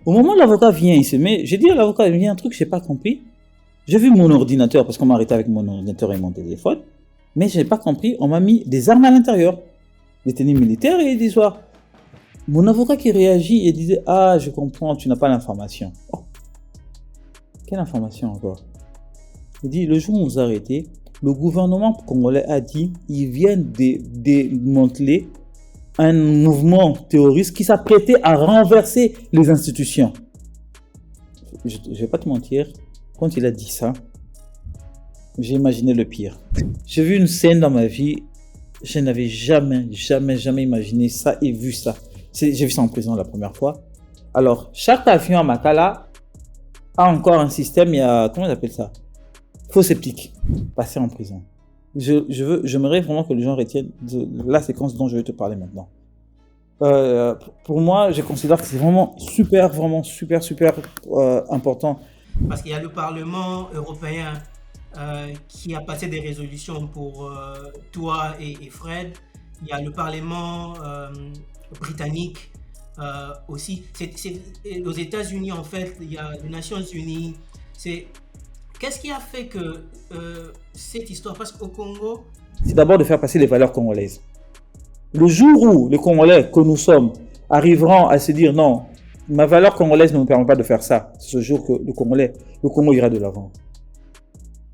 Au moment où l'avocat vient, il se met, j'ai dit à l'avocat, il y a un truc que j'ai pas compris. J'ai vu mon ordinateur, parce qu'on m'a arrêté avec mon ordinateur et mon téléphone, mais j'ai pas compris, on m'a mis des armes à l'intérieur, des tenues militaires et des soirs. Mon avocat qui réagit et disait, ah, je comprends, tu n'as pas l'information. Oh, quelle information encore? Il dit, le jour où on vous a arrêté, le gouvernement congolais a dit, ils viennent démanteler un mouvement terroriste qui s'apprêtait à renverser les institutions. Je ne vais pas te mentir, quand il a dit ça, j'ai imaginé le pire. J'ai vu une scène dans ma vie, je n'avais jamais imaginé ça et vu ça. J'ai vu ça en prison la première fois. Alors, chaque avion à Makala a encore un système, il y a, comment on appelle ça? Faux sceptique, passer en prison. J'aimerais vraiment que les gens retiennent la séquence dont je vais te parler maintenant. Pour moi, je considère que c'est vraiment super important. Parce qu'il y a le Parlement européen qui a passé des résolutions pour toi et Fred. Il y a le Parlement britannique aussi. Aux États-Unis, en fait, il y a les Nations Unies. Qu'est-ce qui a fait que cette histoire, parce qu'au Congo... C'est d'abord de faire passer les valeurs congolaises. Le jour où les Congolais que nous sommes arriveront à se dire non, ma valeur congolaise ne me permet pas de faire ça, c'est ce jour que le Congo ira de l'avant.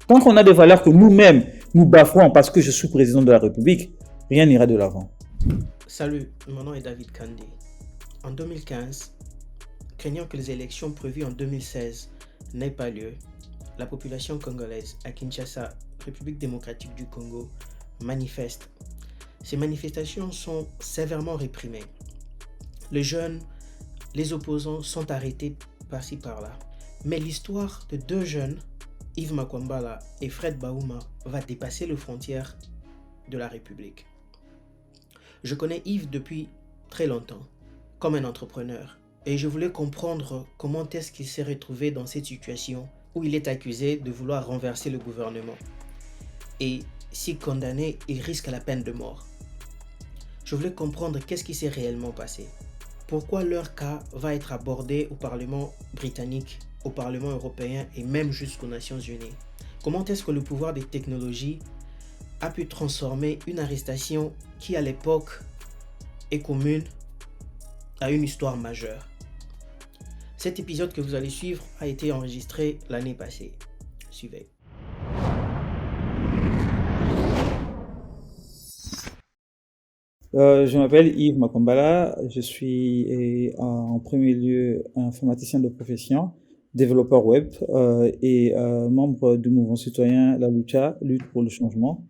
Tant qu'on a des valeurs que nous-mêmes nous bafouons parce que je suis président de la République, rien n'ira de l'avant. Salut, mon nom est David Kandé. En 2015, craignant que les élections prévues en 2016 n'aient pas lieu, la population congolaise à Kinshasa, République démocratique du Congo, manifeste. Ces manifestations sont sévèrement réprimées. Les jeunes, les opposants sont arrêtés par-ci par-là. Mais l'histoire de deux jeunes, Yves Makwambala et Fred Baouma, va dépasser les frontières de la République. Je connais Yves depuis très longtemps, comme un entrepreneur, et je voulais comprendre comment est-ce qu'il s'est retrouvé dans cette situation où il est accusé de vouloir renverser le gouvernement. Et si condamné, il risque la peine de mort. Je voulais comprendre qu'est-ce qui s'est réellement passé. Pourquoi leur cas va être abordé au Parlement britannique, au Parlement européen et même jusqu'aux Nations Unies. Comment est-ce que le pouvoir des technologies a pu transformer une arrestation qui à l'époque est commune à une histoire majeure. Cet épisode que vous allez suivre a été enregistré l'année passée. Suivez. Je m'appelle Yves Makwambala, je suis en premier lieu informaticien de profession, développeur web et membre du mouvement citoyen La Lucha, Lutte pour le changement.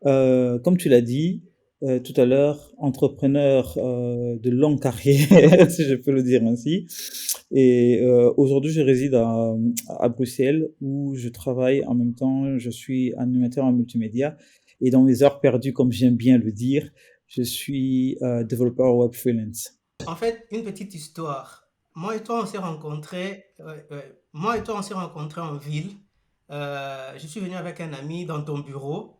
Comme tu l'as dit tout à l'heure, entrepreneur de longue carrière, si je peux le dire ainsi. Et aujourd'hui, je réside à Bruxelles où je travaille en même temps, je suis animateur en multimédia. Et dans mes heures perdues, comme j'aime bien le dire, je suis développeur web freelance. En fait, une petite histoire. Moi et toi, on s'est rencontrés. Moi et toi, on s'est rencontrés en ville. Je suis venu avec un ami dans ton bureau.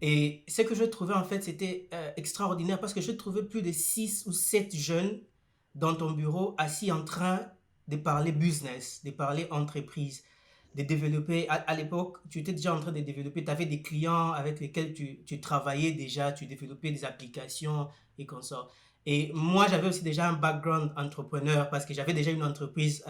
Et ce que je trouvais en fait, c'était extraordinaire parce que je trouvais plus de 6 ou 7 jeunes dans ton bureau assis en train de parler business, de parler entreprise, de développer. À l'époque, tu étais déjà en train de développer, tu avais des clients avec lesquels tu travaillais déjà, tu développais des applications et consorts. Et moi, j'avais aussi déjà un background entrepreneur parce que j'avais déjà une entreprise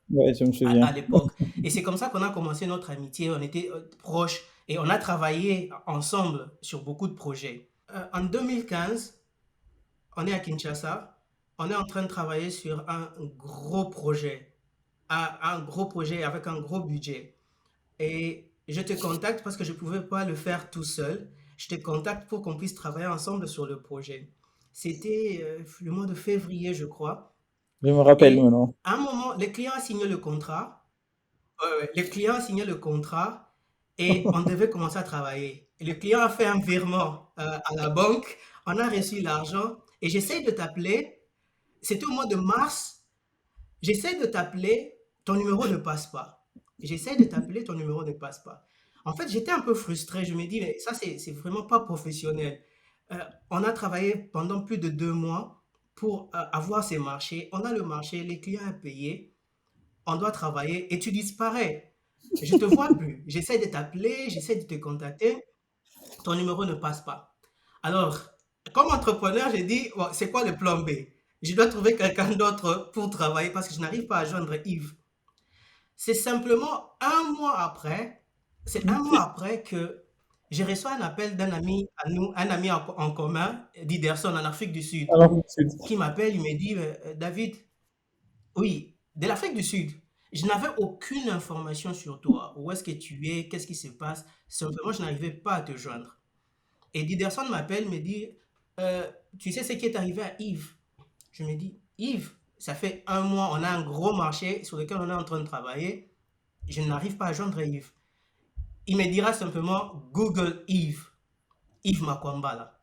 Ouais, je me souviens. à l'époque. Et c'est comme ça qu'on a commencé notre amitié. On était proches et on a travaillé ensemble sur beaucoup de projets. En 2015, on est à Kinshasa. On est en train de travailler sur un gros projet, un gros projet avec un gros budget. Et je te contacte parce que je ne pouvais pas le faire tout seul. Je te contacte pour qu'on puisse travailler ensemble sur le projet. C'était le mois de février, je crois. Je me rappelle Et maintenant. à un moment, le client a signé le contrat. Le client a signé le contrat et on devait commencer à travailler. Et le client a fait un virement à la banque. On a reçu l'argent et j'essaie de t'appeler. C'était au mois de mars. J'essaie de t'appeler, ton numéro ne passe pas. J'essaie de t'appeler, ton numéro ne passe pas. En fait, j'étais un peu frustré. Je me dis, mais ça, c'est vraiment pas professionnel. Euh, on a travaillé pendant plus de 2 mois. pour avoir ces marchés. On a le marché, les clients à payer, on doit travailler et tu disparais. Je te vois plus. J'essaie de t'appeler, j'essaie de te contacter, ton numéro ne passe pas. Alors, comme entrepreneur, j'ai dit, bon, c'est quoi le plan B? Je dois trouver quelqu'un d'autre pour travailler parce que je n'arrive pas à joindre Yves. C'est simplement un mois après, c'est un mois après que j'ai reçu un appel d'un ami à nous, un ami en commun, d'Iderson en Afrique du Sud, Alors, qui m'appelle, il me dit, David, oui, de l'Afrique du Sud. Je n'avais aucune information sur toi. Où est-ce que tu es? Qu'est-ce qui se passe? Simplement, je n'arrivais pas à te joindre. Et Diderson m'appelle, me dit, euh, tu sais ce qui est arrivé à Yves? Je me dis, Yves, ça fait un mois, on a un gros marché sur lequel on est en train de travailler. Je n'arrive pas à joindre Yves. Il me dira simplement, Google Yves, Yves Makwambala.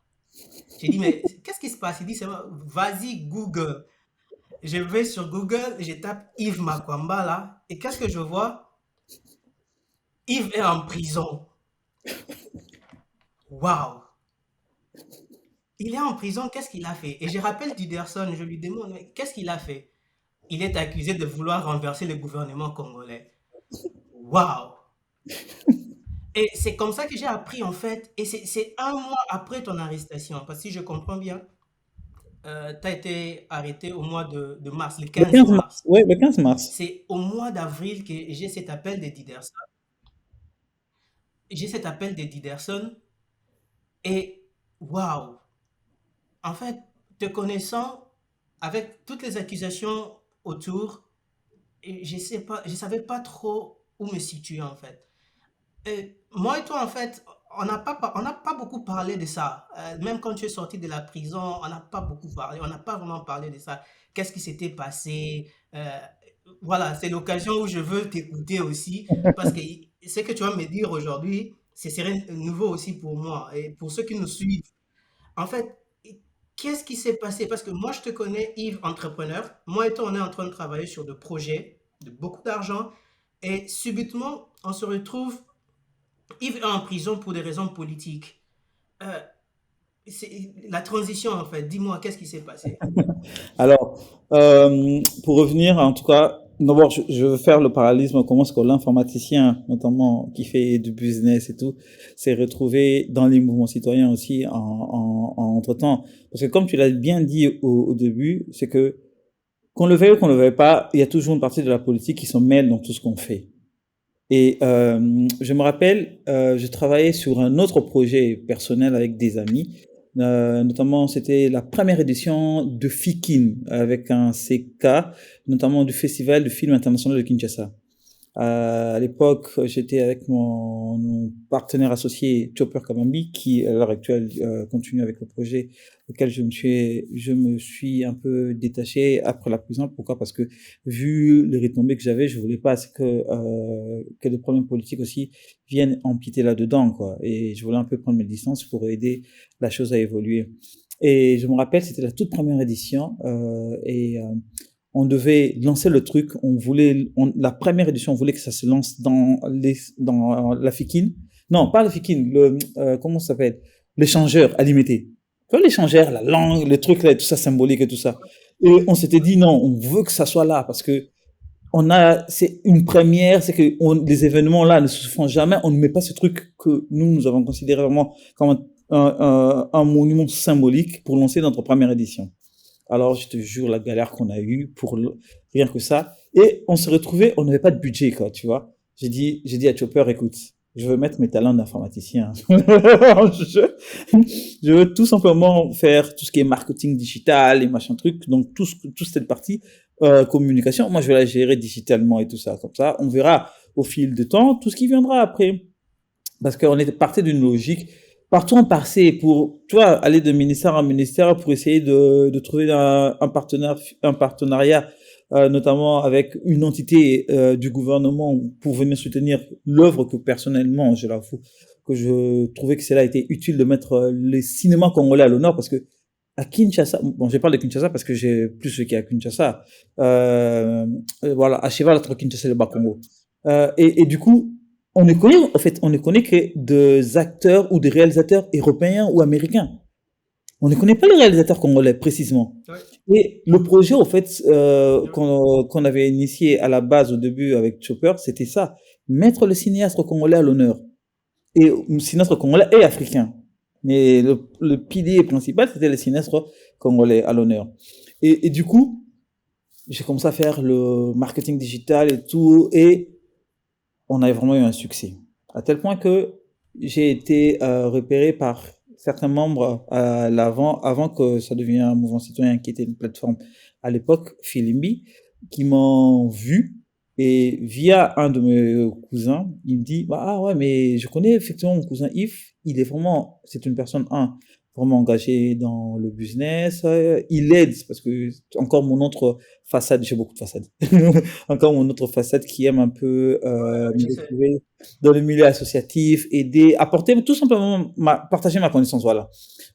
J'ai dit, mais qu'est-ce qui se passe? Il dit, vas-y, Google. Je vais sur Google, je tape Yves Makwambala. Et qu'est-ce que je vois? Yves est en prison. Waouh! Il est en prison, qu'est-ce qu'il a fait? Et je rappelle Diderson, je lui demande, mais qu'est-ce qu'il a fait? Il est accusé de vouloir renverser le gouvernement congolais. Waouh! Et c'est comme ça que j'ai appris en fait, et c'est un mois après ton arrestation, parce que si je comprends bien, tu as été arrêté au mois de mars, le le 15 15 mars, mars. ouais, le 15 mars. C'est au mois d'avril que j'ai cet appel de Diderson. J'ai cet appel de Diderson, et waouh! En fait, te connaissant, avec toutes les accusations autour, et je sais pas, je savais pas trop où me situer en fait. Et moi et toi en fait, on n'a pas beaucoup parlé de ça. Même quand tu es sorti de la prison, on n'a pas beaucoup parlé, on n'a pas vraiment parlé de ça. Qu'est-ce qui s'était passé? Voilà, c'est l'occasion où je veux t'écouter aussi parce que ce que tu vas me dire aujourd'hui, ce serait nouveau aussi pour moi et pour ceux qui nous suivent. En fait, qu'est-ce qui s'est passé? Parce que moi, je te connais, Yves, entrepreneur. Moi et toi, on est en train de travailler sur des projets de beaucoup d'argent. Et subitement, on se retrouve, Yves est en prison pour des raisons politiques. Euh, c'est la transition, en fait. Dis-moi, qu'est-ce qui s'est passé? Alors, pour revenir, en tout cas, d'abord, je veux faire le parallélisme, comment est-ce que l'informaticien, notamment, qui fait du business et tout, s'est retrouvé dans les mouvements citoyens aussi entre-temps. Parce que comme tu l'as bien dit au début, c'est que, qu'on le veuille ou qu'on le veuille pas, il y a toujours une partie de la politique qui s'en mêle dans tout ce qu'on fait. Et je me rappelle, je travaillais sur un autre projet personnel avec des amis. Notamment, c'était la première édition de FIKIN avec un CK, notamment du Festival du film international de Kinshasa. À l'époque, j'étais avec mon partenaire associé Chopper Kabambi, qui à l'heure actuelle continue avec le projet auquel je me suis un peu détaché après la prison. Pourquoi? Parce que vu les retombées que j'avais, je voulais pas que des problèmes politiques aussi viennent empiéter là-dedans, quoi. Et je voulais un peu prendre mes distances pour aider la chose à évoluer. Et je me rappelle, c'était la toute première édition on devait lancer le truc, la première édition, on voulait que ça se lance dans la Fikine. Non, pas la Fikine, comment ça s'appelle? L'échangeur à limiter. Tu vois, l'échangeur, la langue, le truc là, tout ça symbolique et tout ça. Et on s'était dit non, on veut que ça soit là parce que c'est une première, c'est que les événements là ne se font jamais, on ne met pas ce truc que nous avons considéré vraiment comme un monument symbolique pour lancer notre première édition. Alors, je te jure, la galère qu'on a eue rien que ça. Et on se retrouvait, on n'avait pas de budget, quoi, tu vois. J'ai dit à Chopper, écoute, je veux mettre mes talents d'informaticien. Je veux tout simplement faire tout ce qui est marketing digital et machin truc. Donc, toute cette partie, communication, moi, je vais la gérer digitalement et tout ça. Comme ça, on verra au fil du temps tout ce qui viendra après. Parce qu'on était parti d'une logique. Partout on passait pour, tu vois, aller de ministère en ministère pour essayer de trouver un partenariat, notamment avec une entité du gouvernement pour venir soutenir l'œuvre que personnellement, je l'avoue, que je trouvais que cela était utile de mettre les cinémas congolais à l'honneur parce que à Kinshasa, bon, je parle de Kinshasa parce que j'ai plus ce qu'il y a à Kinshasa, voilà, à cheval entre Kinshasa et le Bas-Congo. Et du coup, on ne connaît que des acteurs ou des réalisateurs européens ou américains. On ne connaît pas les réalisateurs congolais précisément. Ouais, Et le projet, au fait, ouais, qu'on avait initié à la base au début avec Chopper, c'était ça, mettre le cinéaste congolais à l'honneur. Et cinéaste congolais et africain. Mais le pilier principal, c'était le cinéaste congolais à l'honneur. Et du coup, j'ai commencé à faire le marketing digital et tout, et on a vraiment eu un succès. À tel point que j'ai été repéré par certains membres à l'avant, avant que ça devienne un mouvement citoyen qui était une plateforme à l'époque, Filimbi, qui m'ont vu. Et via un de mes cousins, il me dit, bah, ah ouais, mais je connais effectivement mon cousin Yves, il est vraiment, c'est une personne, vraiment engagée dans le business, il aide, parce que encore mon autre façade, j'ai beaucoup de façades, encore mon autre façade qui aime un peu ouais, me je sais. retrouver dans le milieu associatif, aider, apporter tout simplement, partager ma connaissance, voilà,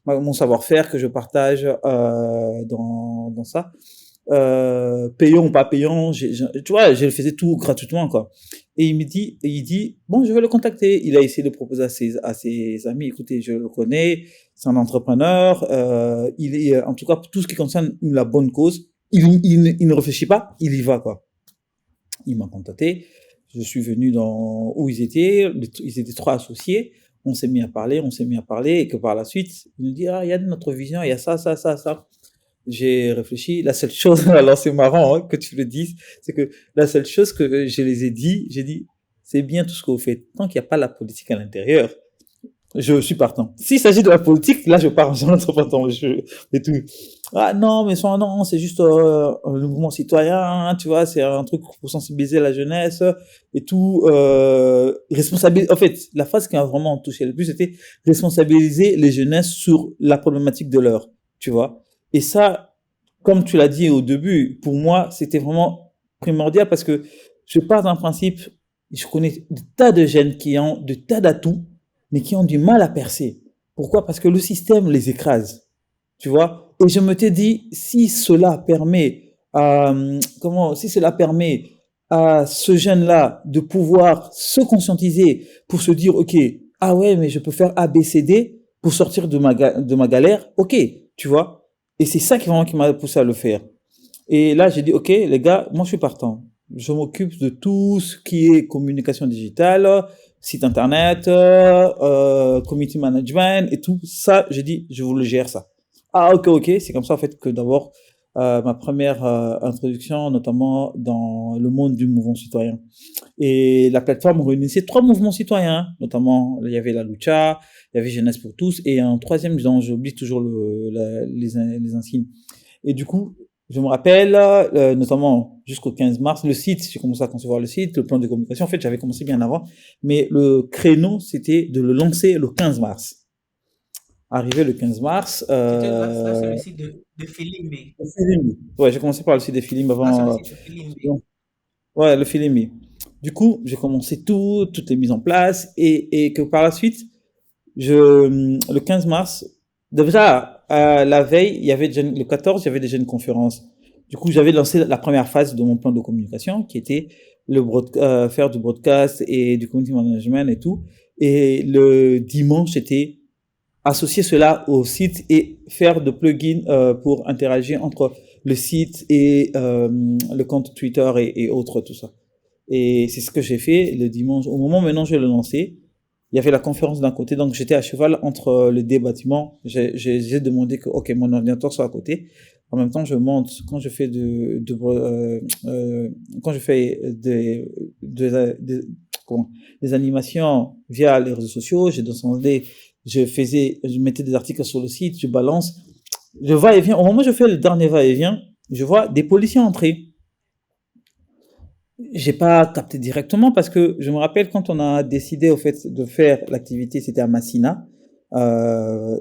mon savoir-faire que je partage dans ça. Payant ou pas payant, tu vois, je le faisais tout gratuitement, quoi. Et il dit, bon, je vais le contacter. Il a essayé de proposer à ses amis, écoutez, je le connais, c'est un entrepreneur, il est, en tout cas, tout ce qui concerne la bonne cause, il ne réfléchit pas, il y va, quoi. Il m'a contacté, je suis venu dans où ils étaient trois associés, on s'est mis à parler, et que par la suite, il nous dit, ah, il y a notre vision, il y a ça, ça, ça, ça. J'ai réfléchi, la seule chose, alors c'est marrant que tu le dises, c'est que la seule chose que je les ai dit, j'ai dit, c'est bien tout ce que vous faites, tant qu'il n'y a pas la politique à l'intérieur, je suis partant. S'il s'agit de la politique, là je pars, j'entre partant, et tout. Ah non, mais non, c'est juste le mouvement citoyen, hein, tu vois, c'est un truc pour sensibiliser la jeunesse et tout. Responsabiliser. En fait, la phrase qui m'a vraiment touché le plus, c'était responsabiliser les jeunesses sur la problématique de l'heure, tu vois. Et ça, comme tu l'as dit au début, pour moi, c'était vraiment primordial parce que je pars d'un principe, je connais des tas de jeunes qui ont de tas d'atouts, mais qui ont du mal à percer. Pourquoi? Parce que le système les écrase, tu vois. Et je me t'ai dit, si cela permet, si cela permet à ce jeune-là de pouvoir se conscientiser pour se dire, ok, ah ouais, mais je peux faire A, B, C, D pour sortir de ma galère, ok, tu vois. Et c'est ça qui vraiment qui m'a poussé à le faire. Et là, j'ai dit, OK, les gars, moi, je suis partant. Je m'occupe de tout ce qui est communication digitale, site internet, community management et tout ça. J'ai dit, je vous le gère ça. Ah, OK, OK. C'est comme ça, en fait, que d'abord, ma première introduction, notamment dans le monde du mouvement citoyen. Et la plateforme réunissait trois mouvements citoyens, notamment, il y avait la Lucha, il y avait Jeunesse pour tous, et un troisième, dont j'oublie toujours les insignes. Et du coup, je me rappelle, notamment jusqu'au 15 mars, le site, j'ai commencé à concevoir le site, le plan de communication. En fait, j'avais commencé bien avant, mais le créneau, c'était de le lancer le 15 mars. Arrivé le 15 mars, Là, c'est le site de Filimbi. le Filimbi. Ouais, j'ai commencé par le site des Filim Là, c'est le avant. site de Filimbi. Ouais, le Filimbi. Du coup, j'ai commencé toutes les mises en place, et que par la suite, le 15 mars, déjà, la veille, le 14, il y avait déjà une conférence. Du coup, j'avais lancé la première phase de mon plan de communication, qui était faire du broadcast et du community management et tout. Et le dimanche, c'était associer cela au site et faire de plugins pour interagir entre le site et le compte Twitter et autres, tout ça. Et c'est ce que j'ai fait le dimanche. Au moment maintenant, je l'ai lancé, il y avait la conférence d'un côté, donc j'étais à cheval entre les deux bâtiments. J'ai demandé que, ok, mon ordinateur soit à côté. En même temps, je monte quand je fais quand je fais des animations via les réseaux sociaux. Je mettais des articles sur le site, je balance, je va et viens. Au moment où je fais le dernier va et vient, je vois des policiers entrer. J'ai pas capté directement parce que je me rappelle quand on a décidé au fait de faire l'activité, c'était à Massina,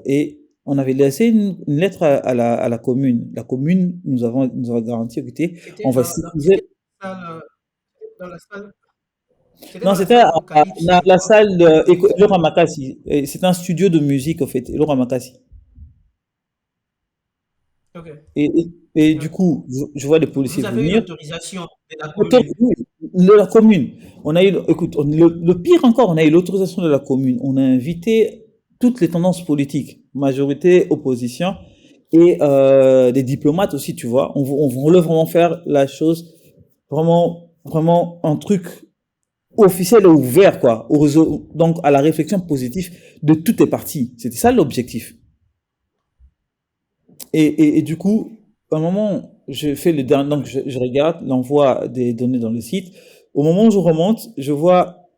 et on avait laissé une lettre à la commune. La commune nous a garanti, écoutez, on va sécuriser. Dans la salle, c'était Non, dans la c'était salle Apocalypse, je la crois. salle de C'était Elora Makassi. C'est un studio de musique au fait, Elora Makassi. ok. Et du Ouais. coup, je vois des policiers Vous avez eu venir. l'autorisation de la commune. Oui, de la commune. On a eu, écoute, le pire encore, on a eu l'autorisation de la commune. On a invité. toutes les tendances politiques, majorité, opposition, et des diplomates aussi, tu vois. On veut vraiment faire la chose vraiment, vraiment un truc officiel et ouvert, quoi, donc à la réflexion positive de toutes les parties. C'était ça l'objectif. Et du coup, à un moment, je fais le dernier, donc je regarde l'envoi des données dans le site. Au moment où je remonte, je vois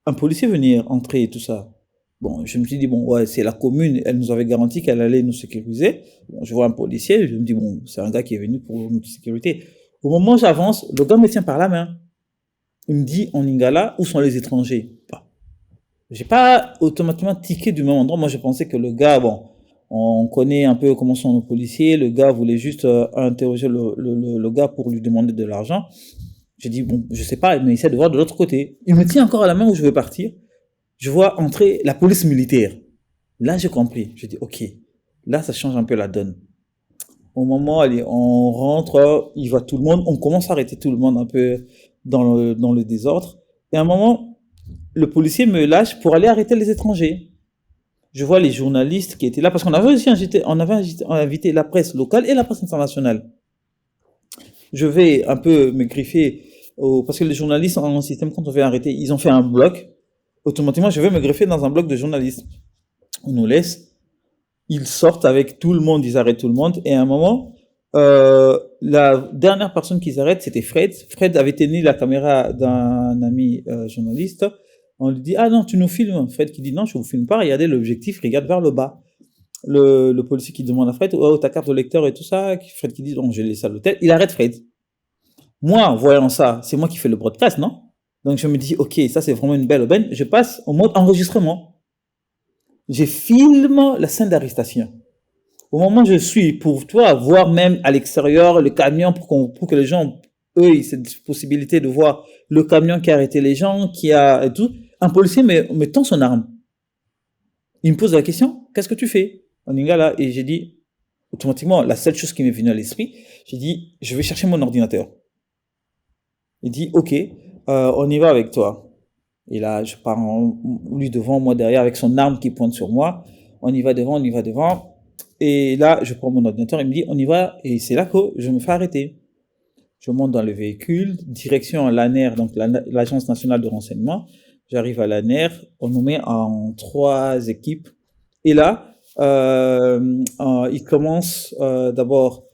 un policier venir entrer et tout ça. Bon, je me suis dit, bon, ouais, c'est la commune, elle nous avait garanti qu'elle allait nous sécuriser. Bon, je vois un policier, je me dis, bon, c'est un gars qui est venu pour notre sécurité. Au moment où j'avance, le gars me tient par la main. Il me dit en lingala, où sont les étrangers? Bah, j'ai pas automatiquement tiqué du même endroit. Moi, je pensais que le gars, bon, on connaît un peu comment sont nos policiers. Le gars voulait juste interroger le gars pour lui demander de l'argent. J'ai dit, bon, je sais pas, mais essaie de voir de l'autre côté. Il me tient encore à la main où je vais partir. Je vois entrer la police militaire. Là, j'ai compris. Je dis, ok, là, ça change un peu la donne. Au moment, allez, on rentre, il va tout le monde, on commence à arrêter tout le monde un peu dans le désordre. Et à un moment, le policier me lâche pour aller arrêter les étrangers. Je vois les journalistes qui étaient là, parce qu'on avait aussi invité la presse locale et la presse internationale. Je vais un peu me griffer, parce que les journalistes en système, quand on fait arrêter, ils ont fait un bloc. Automatiquement, je vais me greffer dans un bloc de journalistes. On nous laisse, ils sortent avec tout le monde, ils arrêtent tout le monde, et à un moment, la dernière personne qu'ils arrêtent, c'était Fred. Fred avait tenu la caméra d'un ami journaliste. On lui dit, ah non, tu nous filmes. Fred qui dit, non, je vous filme pas, regardez l'objectif, regarde vers le bas. Le policier qui demande à Fred, oh, ta carte de lecteur et tout ça. Fred qui dit, non, j'ai laissé à l'hôtel. Il arrête Fred. Moi, voyant ça, c'est moi qui fais le broadcast, non? Donc je me dis, ok, ça c'est vraiment une belle aubaine. Je passe au mode enregistrement. Je filme la scène d'arrestation. Au moment où je suis, pour toi, voir même à l'extérieur le camion pour que les gens, eux, aient cette possibilité de voir le camion qui a arrêté les gens, qui a et tout, un policier me tend son arme. Il me pose la question, qu'est-ce que tu fais? En Lingala, et j'ai dit, automatiquement, la seule chose qui m'est venue à l'esprit, j'ai dit, je vais chercher mon ordinateur. Il dit, ok, on y va avec toi. Et là, je pars lui devant, moi derrière, avec son arme qui pointe sur moi. On y va devant, on y va devant. Et là, je prends mon ordinateur, il me dit, on y va. Et c'est là que je me fais arrêter. Je monte dans le véhicule, direction l'ANER, donc l'Agence nationale de renseignement. J'arrive à l'ANER, on nous met en 3 équipes. Et là, il commence d'abord,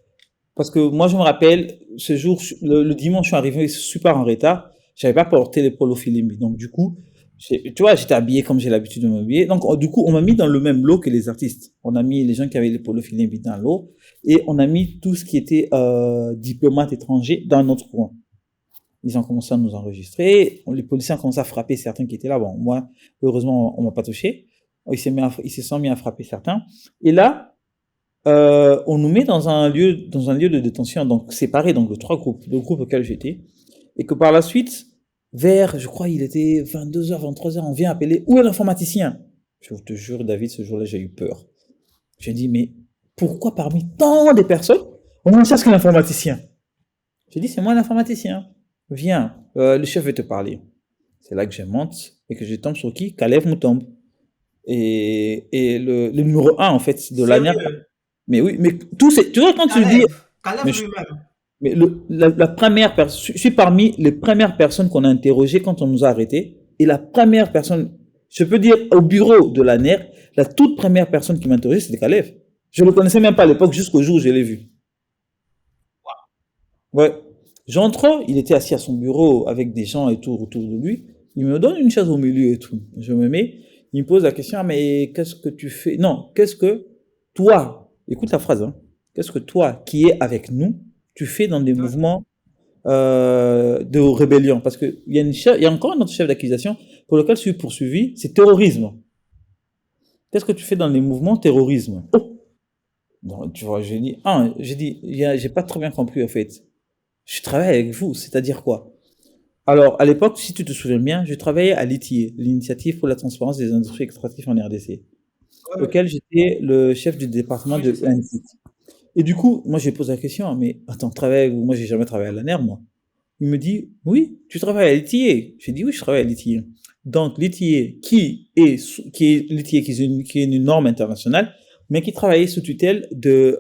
parce que moi je me rappelle, ce jour, le dimanche, je suis arrivé super en retard, j'avais pas porté les polos Filimbi. Donc du coup, tu vois, j'étais habillé comme j'ai l'habitude de m'habiller. Donc du coup, on m'a mis dans le même lot que les artistes. On a mis les gens qui avaient les polos Filimbi dans l'eau et on a mis tout ce qui était diplomate étranger dans notre coin. Ils ont commencé à nous enregistrer. Les policiers ont commencé à frapper certains qui étaient là. Bon, moi, heureusement, on m'a pas touché. Ils se sont mis à frapper certains. Et là, on nous met dans un lieu de détention, donc séparé, donc de 3 groupes, le groupe auquel j'étais. Et que par la suite, vers, je crois, il était 22h, 23h, on vient appeler, où est l'informaticien? Je te jure, David, ce jour-là, j'ai eu peur. J'ai dit, mais pourquoi parmi tant de personnes, on en cherche qu'un informaticien? J'ai dit, c'est moi l'informaticien. Viens, le chef veut te parler. C'est là que je monte et que je tombe sur qui? Kalev Moutombe. Et le numéro 1, en fait, de l'ANER. Sérieux? Mais oui, mais tout c'est, tu vois, quand tu dis, mais, Caleb lui-même. mais la première personne, je suis parmi les premières personnes qu'on a interrogées quand on nous a arrêtés. Et la première personne, je peux dire, au bureau de l'ANER, la toute première personne qui m'a interrogé, c'était Kalev. Je le connaissais même pas à l'époque, jusqu'au jour où je l'ai vu. Ouais. J'entre, il était assis à son bureau avec des gens et tout autour de lui. Il me donne une chaise au milieu et tout. Je me mets, il me pose la question, mais qu'est-ce que tu fais? Non, qu'est-ce que toi, écoute la phrase, hein, qu'est-ce que toi qui es avec nous, tu fais dans des mouvements de rébellion? Parce qu'il y a il y a encore un autre chef d'accusation pour lequel je suis poursuivi, c'est terrorisme. Qu'est-ce que tu fais dans les mouvements terrorisme? Oh, bon, tu vois, j'ai dit, j'ai pas très bien compris en fait. Je travaille avec vous, c'est-à-dire quoi? Alors, à l'époque, si tu te souviens bien, je travaillais à l'ITIE, l'Initiative pour la transparence des industries extractives en RDC, Ouais, ouais. auquel j'étais le chef du département Oui, de je sais. l'ANSIT. Et du coup, moi, j'ai posé la question, mais attends, travailler avec vous, moi, j'ai jamais travaillé à l'ANER, moi. Il me dit, oui, tu travailles à l'ITA. J'ai dit, oui, je travaille à l'ITA. Donc, l'ITA, l'ITA qui est une norme internationale, mais qui travaillait sous tutelle de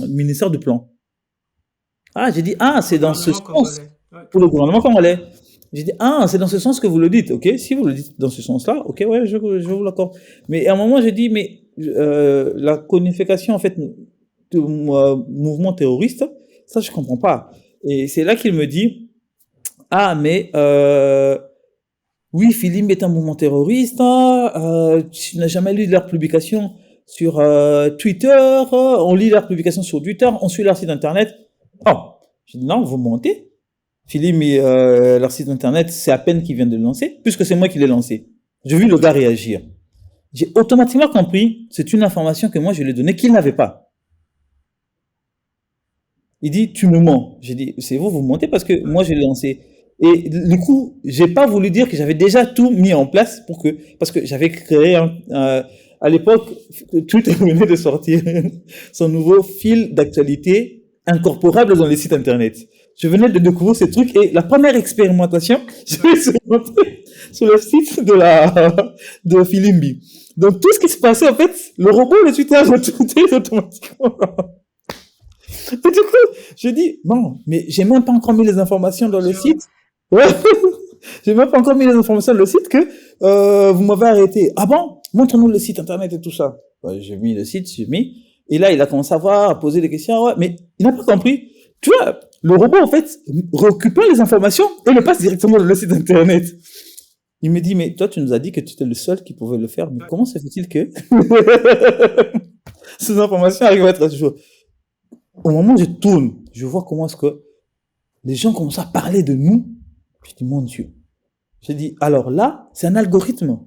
ministère du Plan. Ah, j'ai dit, ah, c'est dans ce Gouvernement sens, congolais. Ouais. pour le gouvernement congolais. J'ai dit, ah, c'est dans ce sens que vous le dites, ok? Si vous le dites dans ce sens-là, ok, ouais, je vous l'accorde. Mais à un moment, j'ai dit, mais la codification, en fait, de mouvement terroriste, ça, je comprends pas. Et c'est là qu'il me dit, ah, mais oui, Philippe est un mouvement terroriste, hein, tu n'as jamais lu leur publication sur Twitter, on lit leurs publications sur Twitter, on suit leur site internet. Oh, je dis non, vous mentez. Philippe, leur site internet, c'est à peine qu'ils viennent de le lancer, puisque c'est moi qui l'ai lancé. J'ai vu le gars réagir. J'ai automatiquement compris, c'est une information que moi je lui ai donnée qu'il n'avait pas. Il dit, tu me mens. J'ai dit, c'est vous mentez parce que moi je l'ai lancé. Et du coup, j'ai pas voulu dire que j'avais déjà tout mis en place parce que j'avais créé à l'époque, Twitter venait de sortir son nouveau fil d'actualité incorporable dans les sites internet. Je venais de découvrir ce truc et la première expérimentation, je l'ai expérimenté sur le site de Filimbi. Donc tout ce qui se passait, en fait, le robot de Twitter retweetait automatiquement. Et du coup, je dis, non, mais j'ai même pas encore mis les informations dans le site. Ouais. J'ai même pas encore mis les informations dans le site que vous m'avez arrêté. Ah bon? Montre-nous le site internet et tout ça. Ouais, j'ai mis le site, j'ai mis. Et là, il a commencé à voir, à poser des questions. Ouais, mais il n'a pas compris. Tu vois, le robot, en fait, récupère les informations et le passe directement dans le site internet. Il me dit, mais toi, tu nous as dit que tu étais le seul qui pouvait le faire. Mais comment se fait-il que ces informations arrivent à être toujours... Au moment où je tourne, je vois comment est-ce que les gens commencent à parler de nous. Je dis, mon Dieu. J'ai dit, alors là, c'est un algorithme.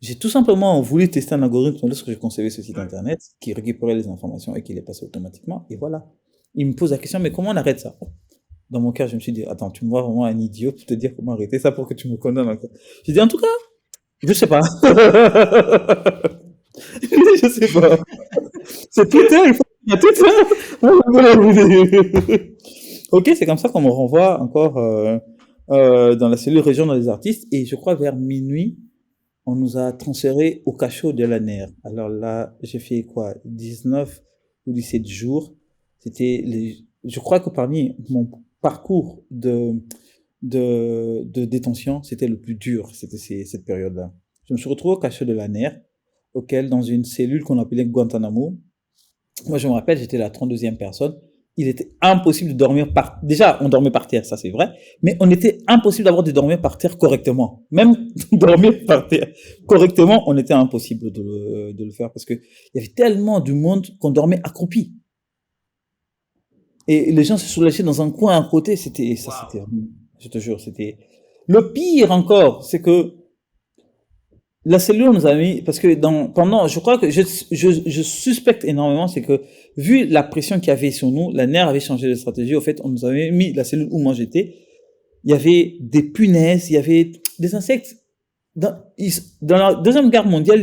J'ai tout simplement voulu tester un algorithme lorsque j'ai conçu ce site internet qui récupérait les informations et qui les passait automatiquement. Et voilà. Il me pose la question, mais comment on arrête ça? Dans mon cœur, je me suis dit, attends, tu me vois vraiment un idiot pour te dire comment arrêter ça pour que tu me condamnes encore. J'ai dit, en tout cas, je sais pas. Je sais pas. C'est Twitter, il y a Twitter. Ok, c'est comme ça qu'on me renvoie encore dans la cellule régionale des artistes. Et je crois vers minuit, on nous a transféré au cachot de l'ANER. Alors là, j'ai fait quoi, 19 ou 17 jours. Je crois que parmi mon parcours de détention, c'était le plus dur, c'était cette période-là. Je me suis retrouvé au cachot de l'ANER, dans une cellule qu'on appelait Guantanamo. Moi, je me rappelle, j'étais la 32e personne. Il était impossible de dormir déjà, on dormait par terre, ça c'est vrai, mais on était impossible d'avoir de dormir par terre correctement. Même dormir par terre correctement, on était impossible de le faire parce que il y avait tellement de monde qu'on dormait accroupi. Et les gens se soulageaient dans un coin à côté, c'était, je te jure, c'était, le pire encore, c'est que la cellule nous a mis, parce que je crois que je suspecte énormément, c'est que, vu la pression qu'il y avait sur nous, la NER avait changé de stratégie. Au fait, on nous avait mis la cellule où moi j'étais. Il y avait des punaises, il y avait des insectes. Dans la Deuxième Guerre mondiale,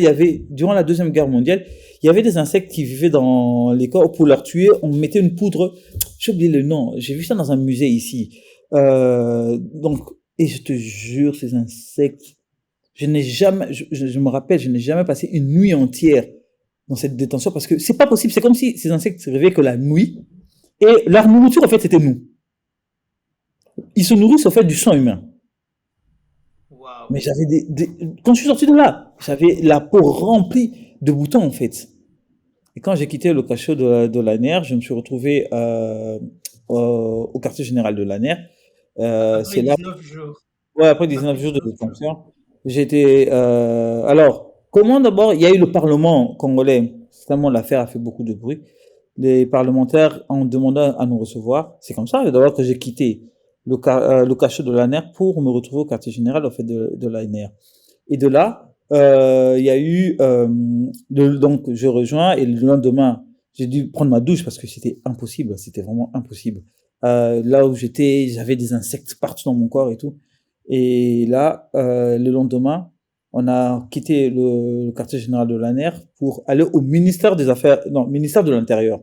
durant la Deuxième Guerre mondiale, il y avait des insectes qui vivaient dans les corps. Pour leur tuer, on mettait une poudre. J'ai oublié le nom. J'ai vu ça dans un musée ici. Et je te jure, ces insectes, je me rappelle, je n'ai jamais passé une nuit entière dans cette détention parce que c'est pas possible. C'est comme si ces insectes se réveillaient que la nuit et leur nourriture, en fait, c'était nous. Ils se nourrissent, en fait, du sang humain. Wow. Mais quand je suis sorti de là, j'avais la peau remplie de boutons, en fait. Et quand j'ai quitté le cachot de l'ANER, je me suis retrouvé au quartier général de l'ANER. Après 19 jours. Ouais, après 19 jours de détention. Alors, comment d'abord, il y a eu le Parlement congolais. Finalement, l'affaire a fait beaucoup de bruit. Les parlementaires ont demandé à nous recevoir. C'est comme ça, d'abord, que j'ai quitté le cachot de l'ANER pour me retrouver au quartier général, au fait, de l'ANER. Et de là, il y a eu, donc, je rejoins et le lendemain, j'ai dû prendre ma douche parce que c'était impossible. C'était vraiment impossible. Là où j'étais, j'avais des insectes partout dans mon corps et tout. Et là, le lendemain, on a quitté le quartier général de l'ANER pour aller au ministère des Affaires, non, ministère de l'Intérieur.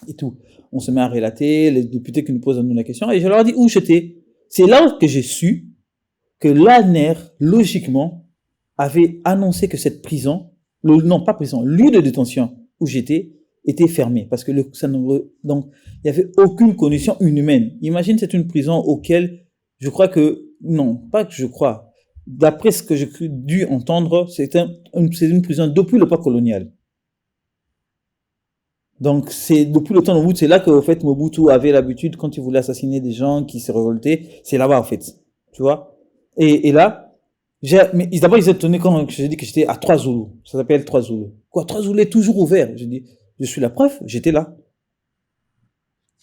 et tout. On se met à relater, les députés qui nous posent à nous la question, et je leur dis où j'étais. C'est là que j'ai su que l'ANER, logiquement, avait annoncé que cette prison, non pas prison, lieu de détention où j'étais, était fermé. Parce que donc, il n'y avait aucune condition inhumaine. Imagine, c'est une prison auquel, je crois que, non, pas que je crois, d'après ce que j'ai dû entendre, c'est une prison depuis l'époque coloniale. Donc, c'est depuis le temps de Mobutu, c'est là que, en fait, Mobutu avait l'habitude, quand il voulait assassiner des gens qui se révoltaient, c'est là-bas, en fait. Tu vois? Et là, mais d'abord, ils étaient étonnés quand j'ai dit que j'étais à Trois Zoulous. Ça s'appelle Trois Zoulous. Quoi, Trois Zoulous est toujours ouvert. Je dis, je suis la preuve, j'étais là.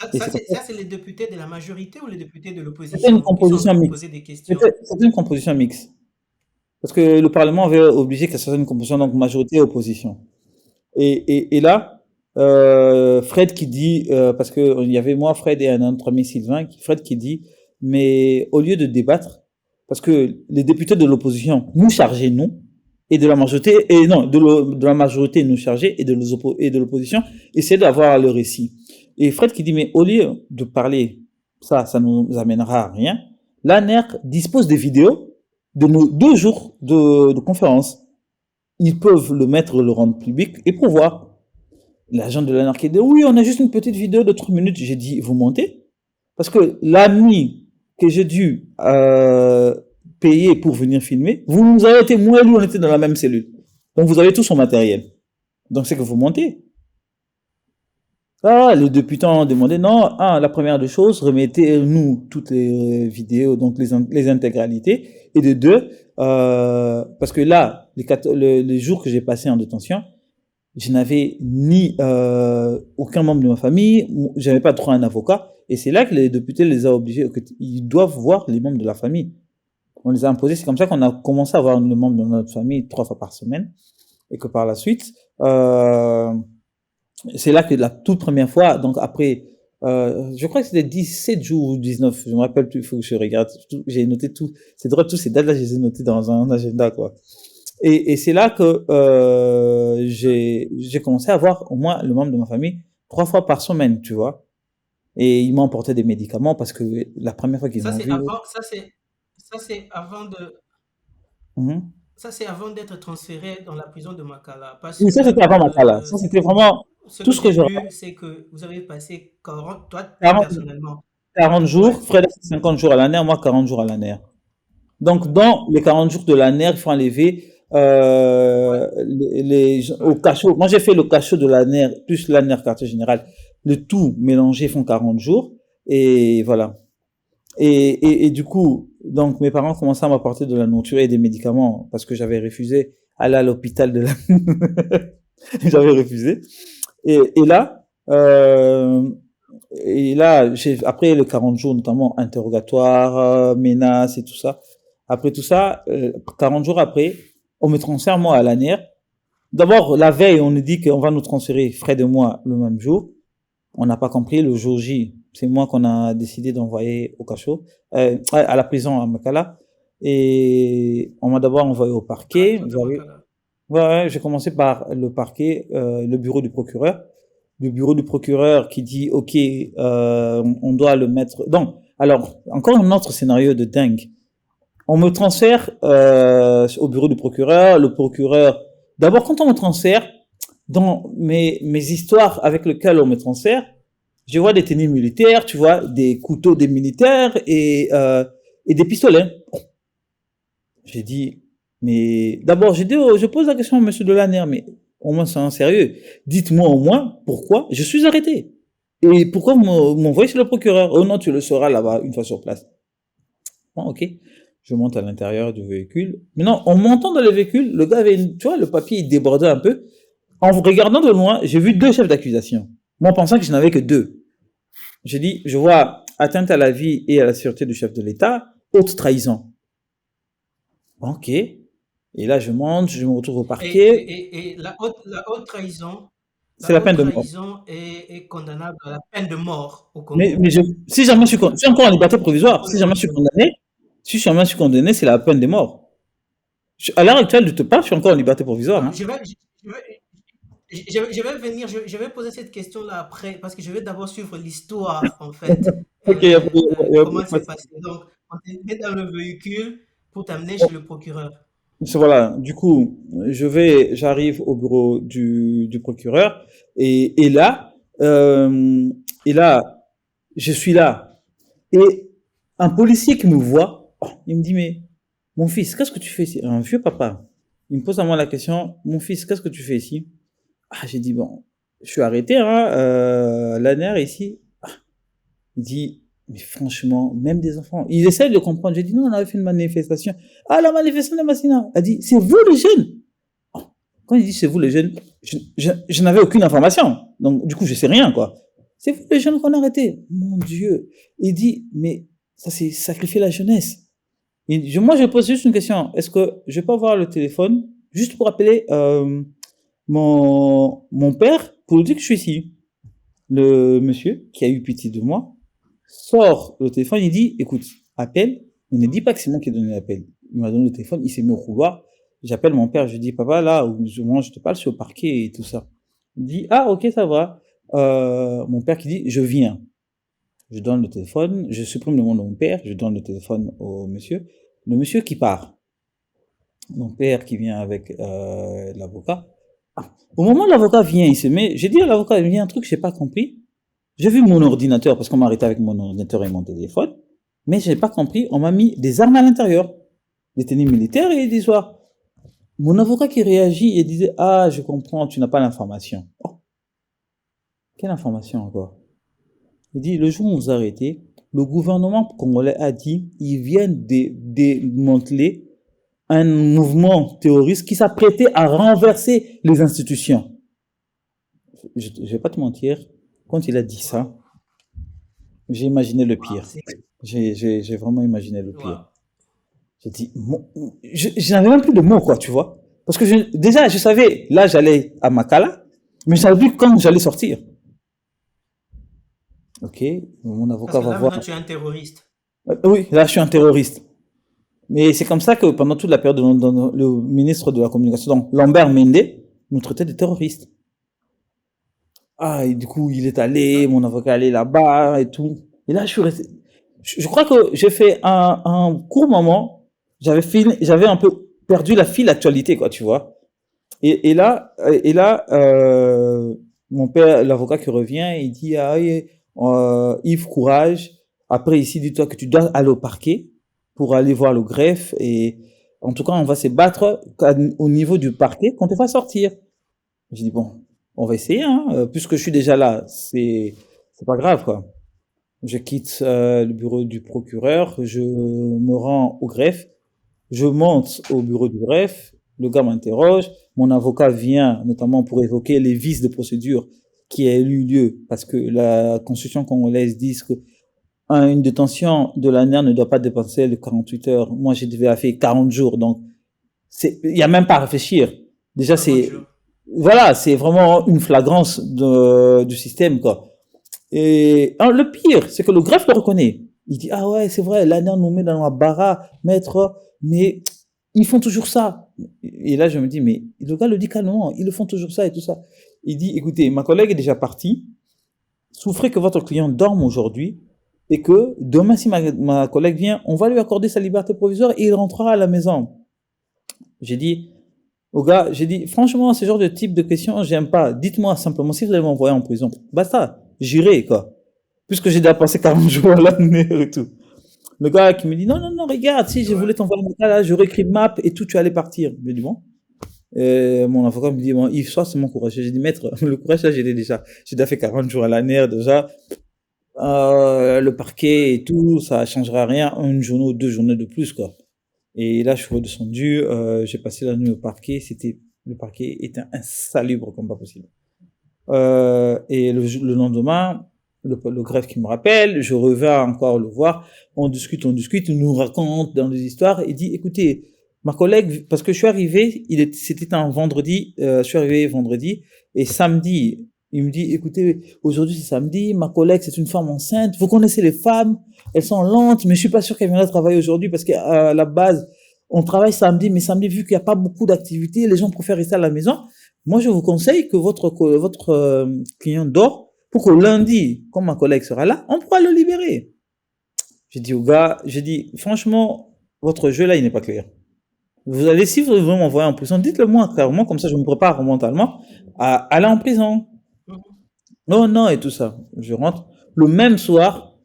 Ça, Et ça, c'est comme c'est ça. ça, c'est les députés de la majorité ou les députés de C'était une l'opposition qui sont composition venus mixte. poser des questions? C'était une composition mixte. Parce que le Parlement avait obligé que ce soit une composition, donc majorité et opposition. Et là, Fred qui dit, parce que il y avait moi, Fred et un autre ami Sylvain, Fred qui dit, mais au lieu de débattre, parce que les députés de l'opposition nous chargeaient, nous, et de la majorité, et non, de la majorité nous chargeaient, et de l'opposition, essayaient d'avoir le récit. Et Fred qui dit, mais au lieu de parler, ça nous amènera à rien, l'ANER dispose des vidéos de nos 2 jours de conférence. Ils peuvent le mettre, le rendre public, et pour voir. L'agent de l'anarchie dit oui, on a juste une petite vidéo de 3 minutes. J'ai dit, vous mentez? Parce que l'ami que j'ai dû payer pour venir filmer, vous nous avez été, moi et lui, on était dans la même cellule. Donc vous avez tout son matériel. Donc c'est que vous mentez. Ah, les députés ont demandé, non, la première des choses, remettez-nous toutes les vidéos, donc les intégralités. Et de deux, parce que là, les jours que j'ai passés en détention, je n'avais ni aucun membre de ma famille, j'avais pas droit à un avocat, et c'est là que les députés les a obligés, ils doivent voir les membres de la famille. On les a imposés, c'est comme ça qu'on a commencé à voir les membres de notre famille 3 fois par semaine, et que par la suite, c'est là que la toute première fois, donc après, je crois que c'était 17 jours ou 19, je me rappelle plus, il faut que je regarde, j'ai noté tout, c'est drôle, tous ces dates-là, je les ai notés dans un agenda, quoi. Et c'est là que j'ai commencé à voir au moins le membre de ma famille 3 fois par semaine, tu vois. Et ils m'ont apporté des médicaments parce que la première fois qu'ils Ça, m'ont c'est vu. avant, ça, c'est avant de, Mhm. ça, c'est avant d'être transféré dans la prison de Makala. Parce Oui, ça que c'était avant Makala. Ça c'était vraiment ce tout que ce que j'ai je lu, rappelle. c'est que vous avez passé 40, toi 40, personnellement. 40 jours, Ouais. Fred a fait 50 jours à la nerf, moi 40 jours à la nerf. Donc, dans les 40 jours de la nerf, il faut enlever Ouais, au ouais. cachot. Moi, j'ai fait le cachot de la nerf, plus la nerf quartier général. Le tout mélangé font 40 jours. Et voilà. Et du coup, donc, mes parents commençaient à m'apporter de la nourriture et des médicaments parce que j'avais refusé aller à l'hôpital de la... j'avais refusé. Et là, après les 40 jours, notamment interrogatoire, menaces et tout ça, après tout ça, 40 jours après, on me transfère moi à l'ANR. D'abord, la veille, on nous dit qu'on va nous transférer Fred et moi le même jour. On n'a pas compris, le jour J, c'est moi qu'on a décidé d'envoyer au cachot, à la prison à Makala. Et on m'a d'abord envoyé au À la parquet. prison de Makala. Ouais, ouais, j'ai commencé par le parquet, le bureau du procureur. Le bureau du procureur qui dit, OK, on doit le mettre... Donc, alors, encore un autre scénario de dingue. On me transfère au bureau du procureur. Le procureur... D'abord, quand on me transfère, dans mes histoires avec lesquelles on me transfère, je vois des tenues militaires, tu vois, des couteaux des militaires et des pistolets. J'ai dit, mais d'abord, je pose la question à monsieur Delaner, mais au moins c'est un sérieux. Dites-moi au moins pourquoi je suis arrêté. Et pourquoi vous m'envoyez chez le procureur? Oh non, tu le sauras là-bas, une fois sur place. Bon, ok. Je monte à l'intérieur du véhicule. Maintenant, en montant dans le véhicule, le gars avait, tu vois, le papier, il débordait un peu. En regardant de loin, j'ai vu 2 chefs d'accusation. Moi, pensant que je n'avais que 2. J'ai dit, je vois atteinte à la vie et à la sûreté du chef de l'État, haute trahison. Ok. Et là, je monte, je me retrouve au parquet. Et C'est la la haute peine de mort. trahison est condamnable à la peine de mort au Mais, Congo. mais si jamais je suis encore en liberté provisoire, Pour si les jamais je suis Congolais. condamné, si jamais je suis condamné, c'est la peine de mort. À l'heure actuelle, je te parle, je suis encore en liberté provisoire. Ah, Hein. je vais, je vais venir, je vais poser cette question-là après, parce que je vais d'abord suivre l'histoire, en fait. Ok, il y a, Comment c'est passé? Donc, on te met dans le véhicule pour t'amener chez le procureur. voilà, du coup, j'arrive au bureau du procureur et là, euh, et là, je suis là et un policier qui me voit, oh, il me dit mais mon fils, qu'est-ce que tu fais ici? Un vieux papa. Il me pose à moi la question, mon fils, qu'est-ce que tu fais ici? Ah, j'ai dit bon, je suis arrêté, hein, l'ANR ici. Il dit, mais franchement, même des enfants, ils essaient de comprendre. J'ai dit, non, on avait fait une manifestation. Ah, la manifestation de Massina. Elle dit, c'est vous les jeunes. Oh, quand il dit c'est vous les jeunes, je n'avais aucune information. Donc, du coup, je sais rien, quoi. C'est vous les jeunes qu'on a arrêtés. Mon Dieu. Il dit, mais ça, c'est sacrifier la jeunesse. Moi, je pose juste une question. Est-ce que je peux avoir le téléphone juste pour appeler mon père pour lui dire que je suis ici? Le monsieur qui a eu pitié de moi sort le téléphone, il dit, écoute, appelle, mais ne dis pas que c'est moi qui ai donné l'appel. Il m'a donné le téléphone, il s'est mis au couloir, j'appelle mon père, je lui dis, papa, là, moi, je te parle, je suis au parquet et tout ça. Il dit, ah, ok, ça va. Mon père qui dit, je viens. Je donne le téléphone, je supprime le nom de mon père, je donne le téléphone au monsieur. Le monsieur qui part. Mon père qui vient avec l'avocat. Ah, au moment où l'avocat vient, il se met, j'ai dit à l'avocat, il me dit un truc que j'ai pas compris. J'ai vu mon ordinateur, parce qu'on m'a arrêté avec mon ordinateur et mon téléphone, mais j'ai pas compris, on m'a mis des armes à l'intérieur, des tenues militaires et des soirs. Mon avocat qui réagit et disait, ah, je comprends, tu n'as pas l'information. Oh, quelle information encore? Il dit, le jour où on vous a arrêté, le gouvernement congolais a dit, ils viennent démanteler un mouvement terroriste qui s'apprêtait à renverser les institutions. Je vais pas te mentir, quand il a dit ça, j'ai imaginé le Wow, pire. J'ai vraiment imaginé le pire. wow. J'ai dit, je n'avais même plus de mots, quoi, tu vois. Parce que déjà, je savais, là, j'allais à Makala, mais je savais plus quand j'allais sortir. Ok, mon Parce avocat que va là, voir. maintenant, tu es un terroriste. Oui, là, je suis un terroriste. Mais c'est comme ça que pendant toute la période, le ministre de la Communication, donc Lambert Mende, nous traitait de terroristes. Ah, et du coup, il est allé, Non? mon avocat est allé là-bas et tout. Et là, je suis resté. Je crois que j'ai fait un court moment. J'avais un peu perdu la file d'actualité, quoi, tu vois. Et là, mon père, l'avocat qui revient, il dit, ah, Yves, courage. Après, ici, dis-toi que tu dois aller au parquet pour aller voir le greffe. Et en tout cas, on va se battre au niveau du parquet quand on va sortir. J'ai dit, bon, on va essayer, hein, puisque je suis déjà là, c'est pas grave, quoi. Je quitte le bureau du procureur, je me rends au greffe, je monte au bureau du greffe, le gars m'interroge, mon avocat vient notamment pour évoquer les vices de procédure qui a eu lieu, parce que la constitution congolaise dit que une détention de l'ANR ne doit pas dépasser de 48 heures. Moi, j'ai devait faire 40 jours, donc il y a même pas à réfléchir. Déjà, 40 jours. voilà, c'est vraiment une flagrance du système, quoi. Et alors, le pire, c'est que le greffe le reconnaît. Il dit, ah ouais, c'est vrai, l'ANR nous met dans la bara, maître, mais ils font toujours ça. Et là, je me dis, mais le gars le dit calmement, ils le font toujours ça et tout ça. Il dit, écoutez, ma collègue est déjà partie, souffrez que votre client dorme aujourd'hui, et que demain, si ma collègue vient, on va lui accorder sa liberté provisoire et il rentrera à la maison. J'ai dit, au gars, j'ai dit, franchement, ce genre de type de questions, j'aime pas. Dites-moi simplement si vous allez m'envoyer en prison. Basta, j'irai, quoi. Puisque j'ai déjà passé 40 jours à l'année et tout. Le gars qui me dit, non, non, non, regarde, si je Ouais. voulais t'envoyer mon cas là, j'aurais écrit map et tout, tu allais partir. Je dis, bon. Mon avocat me dit, bon, Yves, sois c'est mon courage. J'ai dit, maître, le courage là, j'ai déjà fait 40 jours à l'année déjà. Le parquet et tout, ça changera rien. Une journée ou 2 journées de plus, quoi. Et là, je suis redescendu, j'ai passé la nuit au parquet, le parquet était insalubre comme pas possible. Et le lendemain, le greffe qui me rappelle, je reviens encore le voir, on discute, il nous raconte dans des histoires, il dit, écoutez, ma collègue, parce que je suis arrivé, c'était un vendredi, je suis arrivé vendredi, et samedi, il me dit, écoutez, aujourd'hui c'est samedi, ma collègue c'est une femme enceinte, vous connaissez les femmes, elles sont lentes, mais je suis pas sûr qu'elles viendront travailler aujourd'hui parce qu'à la base, on travaille samedi, mais samedi, vu qu'il n'y a pas beaucoup d'activités, les gens préfèrent rester à la maison. Moi, je vous conseille que votre client dort pour que lundi, quand ma collègue sera là, on pourra le libérer. J'ai dit au gars, j'ai dit, franchement, votre jeu là, il n'est pas clair. Vous allez, si vous voulez m'envoyer en prison, dites-le moi clairement, comme ça je me prépare mentalement à aller en prison. Non, non, et tout ça. Je rentre. Le même soir,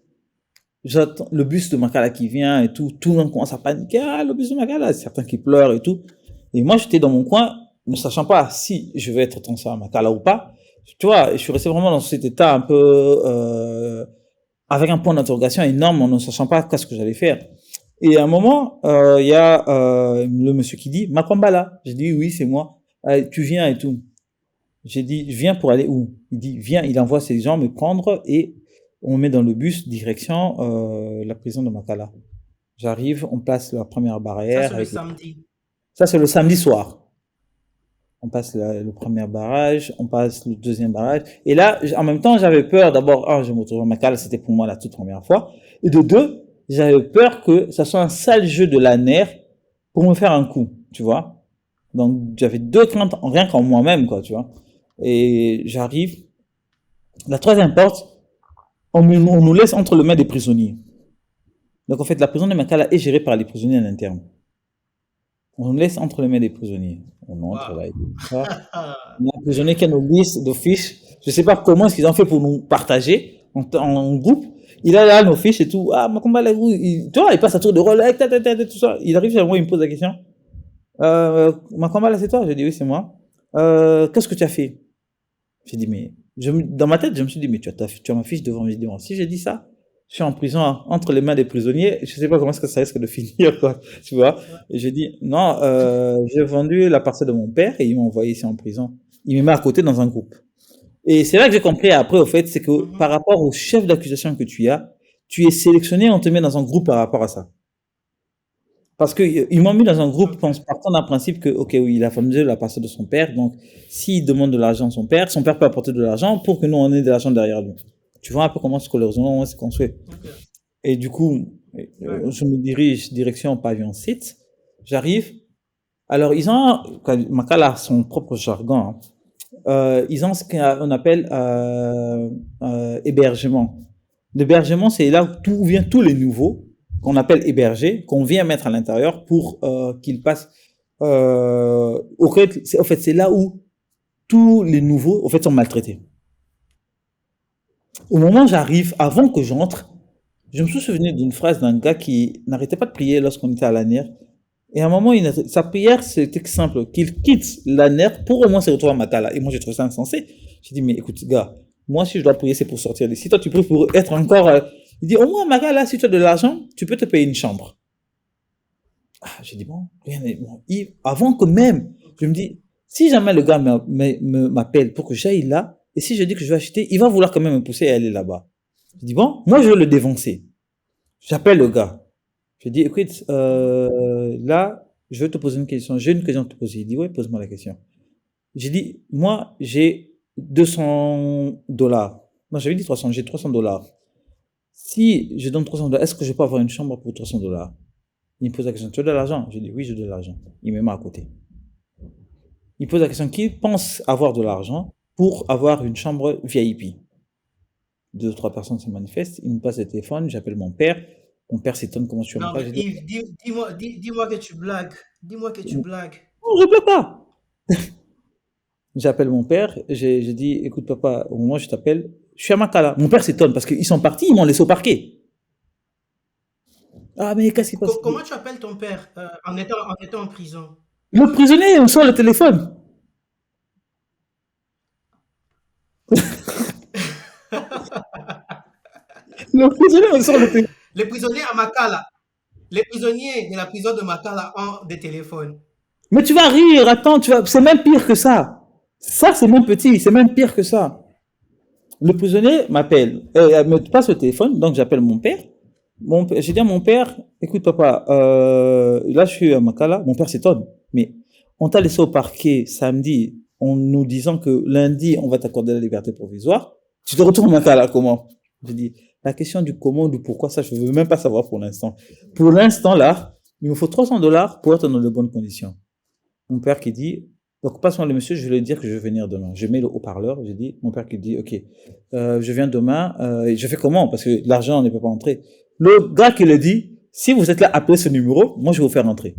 j'attends le bus de Makala qui vient et tout le monde commence à paniquer. Ah, le bus de Makala, certains qui pleurent et tout. Et moi, j'étais dans mon coin, ne sachant pas si je vais être transféré à Makala ou pas. Tu vois, je suis resté vraiment dans cet état un peu, avec un point d'interrogation énorme en ne sachant pas qu'est-ce que j'allais faire. Et à un moment, il y a le monsieur qui dit Makwambala. J'ai dit oui, c'est moi. Tu viens et tout. J'ai dit je viens pour aller où? Il dit viens. Il envoie ses gens me prendre et on me met dans le bus direction la prison de Makala. J'arrive, on passe la première Ça, barrière. c'est le samedi. Ça c'est le samedi soir. On passe le premier barrage, on passe le deuxième barrage. Et là, en même temps, j'avais peur d'abord, je me retrouve à Makala, c'était pour moi la toute première fois. Et de deux, j'avais peur que ça soit un sale jeu de la nerf pour me faire un coup, tu vois. Donc, j'avais deux craintes, rien qu'en moi-même, quoi, tu vois. Et j'arrive. La troisième porte, on nous laisse entre les mains des prisonniers. Donc, en fait, la prison de Makala est gérée par les prisonniers en interne. On nous laisse entre les mains des prisonniers. On entre là. Il y a un prisonnier qui a nos listes de fiches. Je sais pas comment est-ce qu'ils ont fait pour nous partager en groupe. Il a là nos fiches et tout. Ah, ma combat là, tu vois, il passe à tour de rôle, tout ça. Il arrive chez moi, il me pose la question. Ma combat là, c'est toi? J'ai dit oui, c'est moi. Qu'est-ce que tu as fait? J'ai dit, mais, dans ma tête, je me suis dit, mais tu as ma fiche devant mes yeux. Si j'ai dit ça, je suis en prison entre les mains des prisonniers, je sais pas comment est-ce que ça risque de finir, quoi, tu vois. Et j'ai dit, non, j'ai vendu la parcelle de mon père et ils m'ont envoyé ici en prison. Il me met à côté dans un groupe. Et c'est là que j'ai compris après, au fait, c'est que par rapport au chef d'accusation que tu as, tu es sélectionné, on te met dans un groupe par rapport à ça. Parce que ils m'ont mis dans un groupe partant d'un principe que, ok, oui, il a vendu la parcelle de son père, donc s'il demande de l'argent à son père peut apporter de l'argent pour que nous on ait de l'argent derrière lui. Tu vois un peu comment ce que le raisonnement s'est construit. Et du coup, je me dirige direction pavillon 7. J'arrive. Alors ils ont, Makala a son propre jargon. Ils ont ce qu'on appelle hébergement. L'hébergement, c'est là où tout vient tous les nouveaux qu'on appelle hébergés, qu'on vient mettre à l'intérieur pour qu'ils passent. Au fait, c'est là où tous les nouveaux, au fait, sont maltraités. Au moment où j'arrive, avant que j'entre, je me suis souvenu d'une phrase d'un gars qui n'arrêtait pas de prier lorsqu'on était à l'ANER. Et à un moment, sa prière, c'était simple, qu'il quitte l'ANER pour au moins se retrouver à Makala. Et moi, j'ai trouvé ça insensé. J'ai dit, mais écoute, gars, moi, si je dois prier, c'est pour sortir d'ici. Toi, tu pries pour être encore... Il dit, au moins, Makala, si tu as de l'argent, tu peux te payer une chambre. J'ai dit, bon, rien n'est bon. Avant que même, je me dis, si jamais le gars m'appelle pour que j'aille là, et si je dis que je vais acheter, il va vouloir quand même me pousser à aller là-bas. Je dis, bon, moi, je vais le dévancer. J'appelle le gars. Je dis, écoute, là, je vais te poser une question. J'ai une question à te poser. Il dit, ouais, pose-moi la question. J'ai dit, moi, j'ai $200. Non, j'avais dit 300, j'ai $300. Si je donne $300, est-ce que je peux avoir une chambre pour $300? Il me pose la question, tu as de l'argent? Je dis, oui, j'ai de l'argent. Il me met à côté. Il pose la question, qui pense avoir de l'argent pour avoir une chambre VIP? 2 ou 3 personnes se manifestent. Il me passe le téléphone, j'appelle mon père. Mon père s'étonne comment tu as Non, mais Yves, dis-moi que tu blagues. Dis-moi que tu blagues. Non, je blague pas. J'appelle mon père, j'ai dit, écoute papa, au moment où je t'appelle, je suis à Makala. Mon père s'étonne parce qu'ils sont partis, ils m'ont laissé au parquet. Ah, mais qu'est-ce qui passe? Comment tu appelles ton père en étant en prison? Le prisonnier me sort le téléphone. Le prisonnier me sort le téléphone. Les prisonniers à Makala, les prisonniers de la prison de Makala ont des téléphones. Mais tu vas rire, attends, c'est même pire que ça. Ça, c'est même petit, c'est même pire que ça. Le prisonnier m'appelle, me passe le téléphone, donc j'appelle mon père. J'ai dit à mon père, écoute papa, là je suis à Makala, mon père s'étonne, mais on t'a laissé au parquet samedi en nous disant que lundi on va t'accorder la liberté provisoire, tu te retournes à Makala comment? J'ai dit, la question du comment, du pourquoi, ça je veux même pas savoir pour l'instant. Pour l'instant là, il me faut $300 pour être dans de bonnes conditions. Mon père qui dit, Donc, passe-moi le monsieur, je vais lui dire que je vais venir demain. Je mets le haut-parleur, je dis, mon père qui dit, OK, je viens demain, et je fais comment? Parce que l'argent ne peut pas entrer. Le gars qui le dit, si vous êtes là, appelez ce numéro, moi je vais vous faire entrer.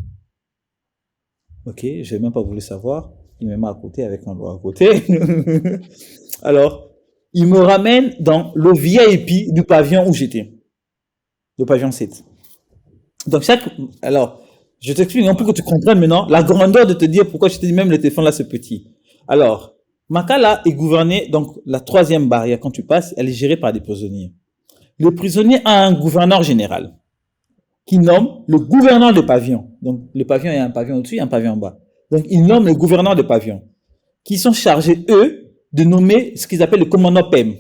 OK, j'ai même pas voulu savoir. Il me met à côté avec un doigt à côté. Alors, il me ramène dans le VIP du pavillon où j'étais. Le pavillon 7. Donc alors, je t'explique pour que tu comprennes maintenant la grandeur de te dire pourquoi je te dis même le téléphone là c'est petit. Alors, Makala est gouverné, donc la troisième barrière quand tu passes, elle est gérée par des prisonniers. Le prisonnier a un gouverneur général qui nomme le gouverneur de pavillon. Donc, le pavillon, il y a un pavillon au-dessus, il y a un pavillon en bas. Donc, il nomme le gouverneur de pavillon qui sont chargés, eux, de nommer ce qu'ils appellent le commandant PEM,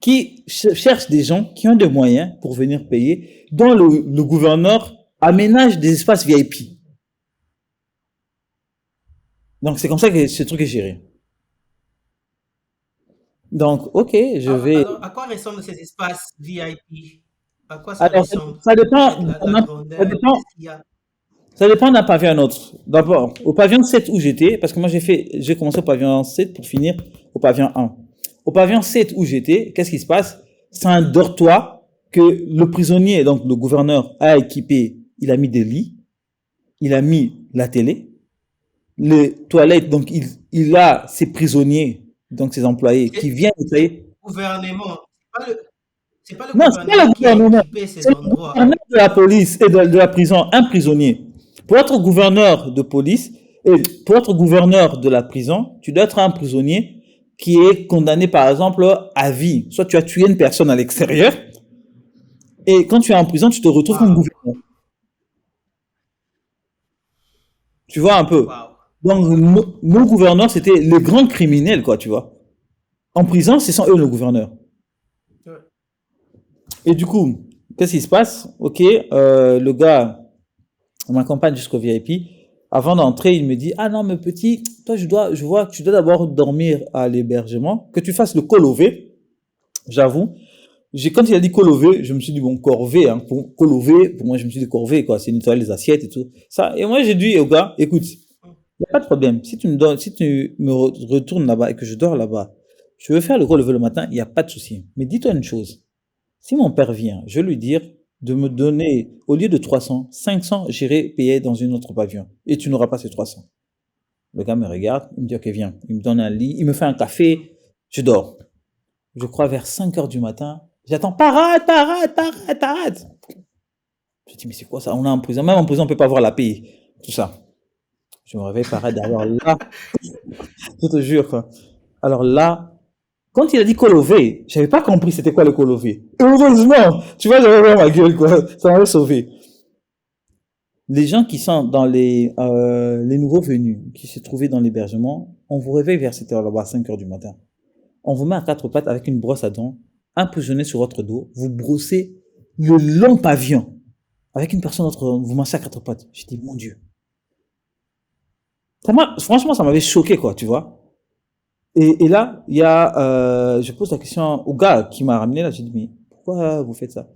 qui cherche des gens qui ont des moyens pour venir payer, dont le gouverneur aménage des espaces VIP. Donc, c'est comme ça que ce truc est géré. Donc, ok, je vais... Alors, à quoi ressemblent ces espaces VIP? À quoi ça Alors, ressemble? ça dépend, Peut-être la ça grandeur, dépend, qu'est-ce qu'il y a? ça dépend d'un pavillon à un autre. D'abord, au pavillon 7 où j'étais, parce que moi j'ai commencé au pavillon 7 pour finir au pavillon 1. Au pavillon 7 où j'étais, qu'est-ce qui se passe? C'est un dortoir que le prisonnier, donc le gouverneur, a équipé. Il a mis des lits, il a mis la télé, les toilettes, donc il a ses prisonniers, donc ses employés, qui viennent C'est nettoyer. le gouvernement. C'est pas le Non, c'est pas gouvernement le qui a gouvernement, équipé ces c'est le endroits. gouverneur de la police et de la prison, un prisonnier. Pour être gouverneur de police et pour être gouverneur de la prison, tu dois être un prisonnier qui est condamné par exemple à vie. Soit tu as tué une personne à l'extérieur et quand tu es en prison, tu te retrouves comme Waouh, gouverneur. Tu vois un peu. waouh. Donc nos gouverneurs, c'était les grands criminels, quoi, tu vois. En prison, ce sont eux le gouverneur. Ouais. Et du coup, qu'est-ce qui se passe? Ok, le gars m'accompagne jusqu'au VIP. Avant d'entrer, il me dit, ah non, mais petit, toi, je vois que tu dois d'abord dormir à l'hébergement, que tu fasses le col-over. J'avoue. Quand il a dit col-over, je me suis dit, bon, corvée, hein, pour col-over, pour moi, je me suis dit corvée, quoi, c'est nettoyer les assiettes et tout. Ça, et moi, j'ai dit au gars, écoute, il n'y a pas de problème. Si tu me donnes, si tu me retournes là-bas et que je dors là-bas, je veux faire le col-over le matin, il n'y a pas de souci. Mais dis-toi une chose. Si mon père vient, je vais lui dire de me donner, au lieu de 300, 500, j'irai payer dans une autre pavillon. Et tu n'auras pas ces 300. Le gars me regarde, il me dit, ok, viens. Il me donne un lit, il me fait un café, je dors. Je crois vers 5 heures du matin, j'attends, parade, parade, parade, parade. Je dis, mais c'est quoi ça? On est en prison. Même en prison, on peut pas voir la paix. Tout ça. Je me réveille, parade, alors là, je te jure, quoi. Alors là, quand il a dit Colové, j'avais pas compris c'était quoi le Colové. Heureusement, tu vois, j'avais vraiment ma gueule, quoi. Ça m'avait sauvé. Les gens qui sont dans les nouveaux venus, qui se trouvaient dans l'hébergement, on vous réveille vers cette heure là-bas, à 5 heures du matin. On vous met à quatre pattes avec une brosse à dents, un prisonnier sur votre dos, vous brossez le long pavillon. Avec une personne autre, vous massez à quatre pattes. J'ai dit, mon Dieu. Franchement, ça m'avait choqué, quoi, tu vois. Et là, je pose la question au gars qui m'a ramené là, j'ai dit, mais pourquoi vous faites ça?